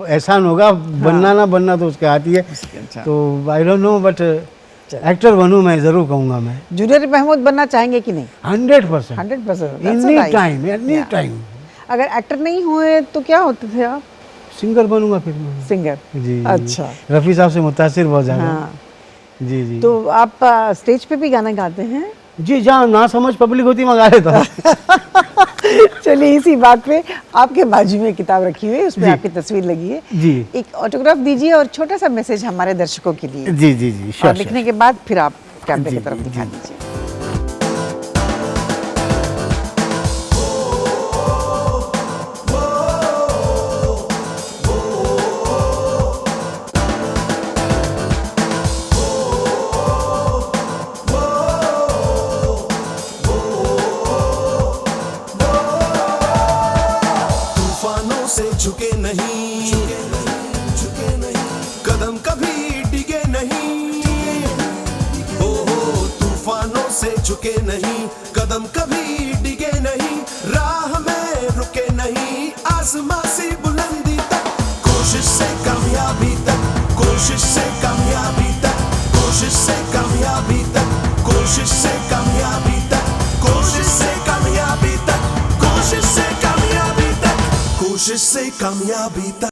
D: एहसान होगा, बनना ना बनना तो उसके हाथ ही है।
B: अच्छा।
D: तो I don't know, but actor बनूं मैं, जरूर कहूँगा मैं।
B: जूनियर महमूद बनना चाहेंगे कि नहीं?
D: 100%।
B: 100%।
D: Any time, any time.
B: अगर एक्टर नहीं हुए तो क्या होते थे आप?
D: सिंगर बनूंगा फिर मैं।
B: सिंगर।
D: जी।
B: अच्छा।
D: रफ़ी साहब से मुतासिर बहुत ज़्यादा।
B: हाँ।
D: जी जी।
B: तो आप स्टेज पे भी गाना गाते हैं?
D: जी, जहाँ ना समझ पब्लिक होती वहाँ गा लेता हूँ।
B: चलिए, इसी बात पे आपके बाजू में किताब रखी हुई है, उसमें
D: जी।
B: आपकी तस्वीर लगी है।
D: जी।
B: एक ऑटोग्राफ दीजिए और छोटा सा मैसेज हमारे दर्शकों के लिए।
D: जी जी जी,
B: और
D: श्योर।
B: लिखने के बाद फिर आप कैमरे
D: जी,
B: की तरफ
D: जी,
B: दिखा
D: जी।
B: दीजिए।
A: तूफानों से झुके नहीं, कदम कभी डिगे नहीं। हो तूफानों से झुके नहीं, कदम कभी डिगे नहीं। राह में रुके नहीं, आसमां सी बुलंदी तक। कोशिश से कामयाबी तक, कोशिश से कामयाबी तक, कोशिश से कामयाबी तक, कोशिश से कामयाबी तक, कोशिश से कामयाबी तक, कोशिश से कामयाबी तक, कोशिश से कामयाबी तक।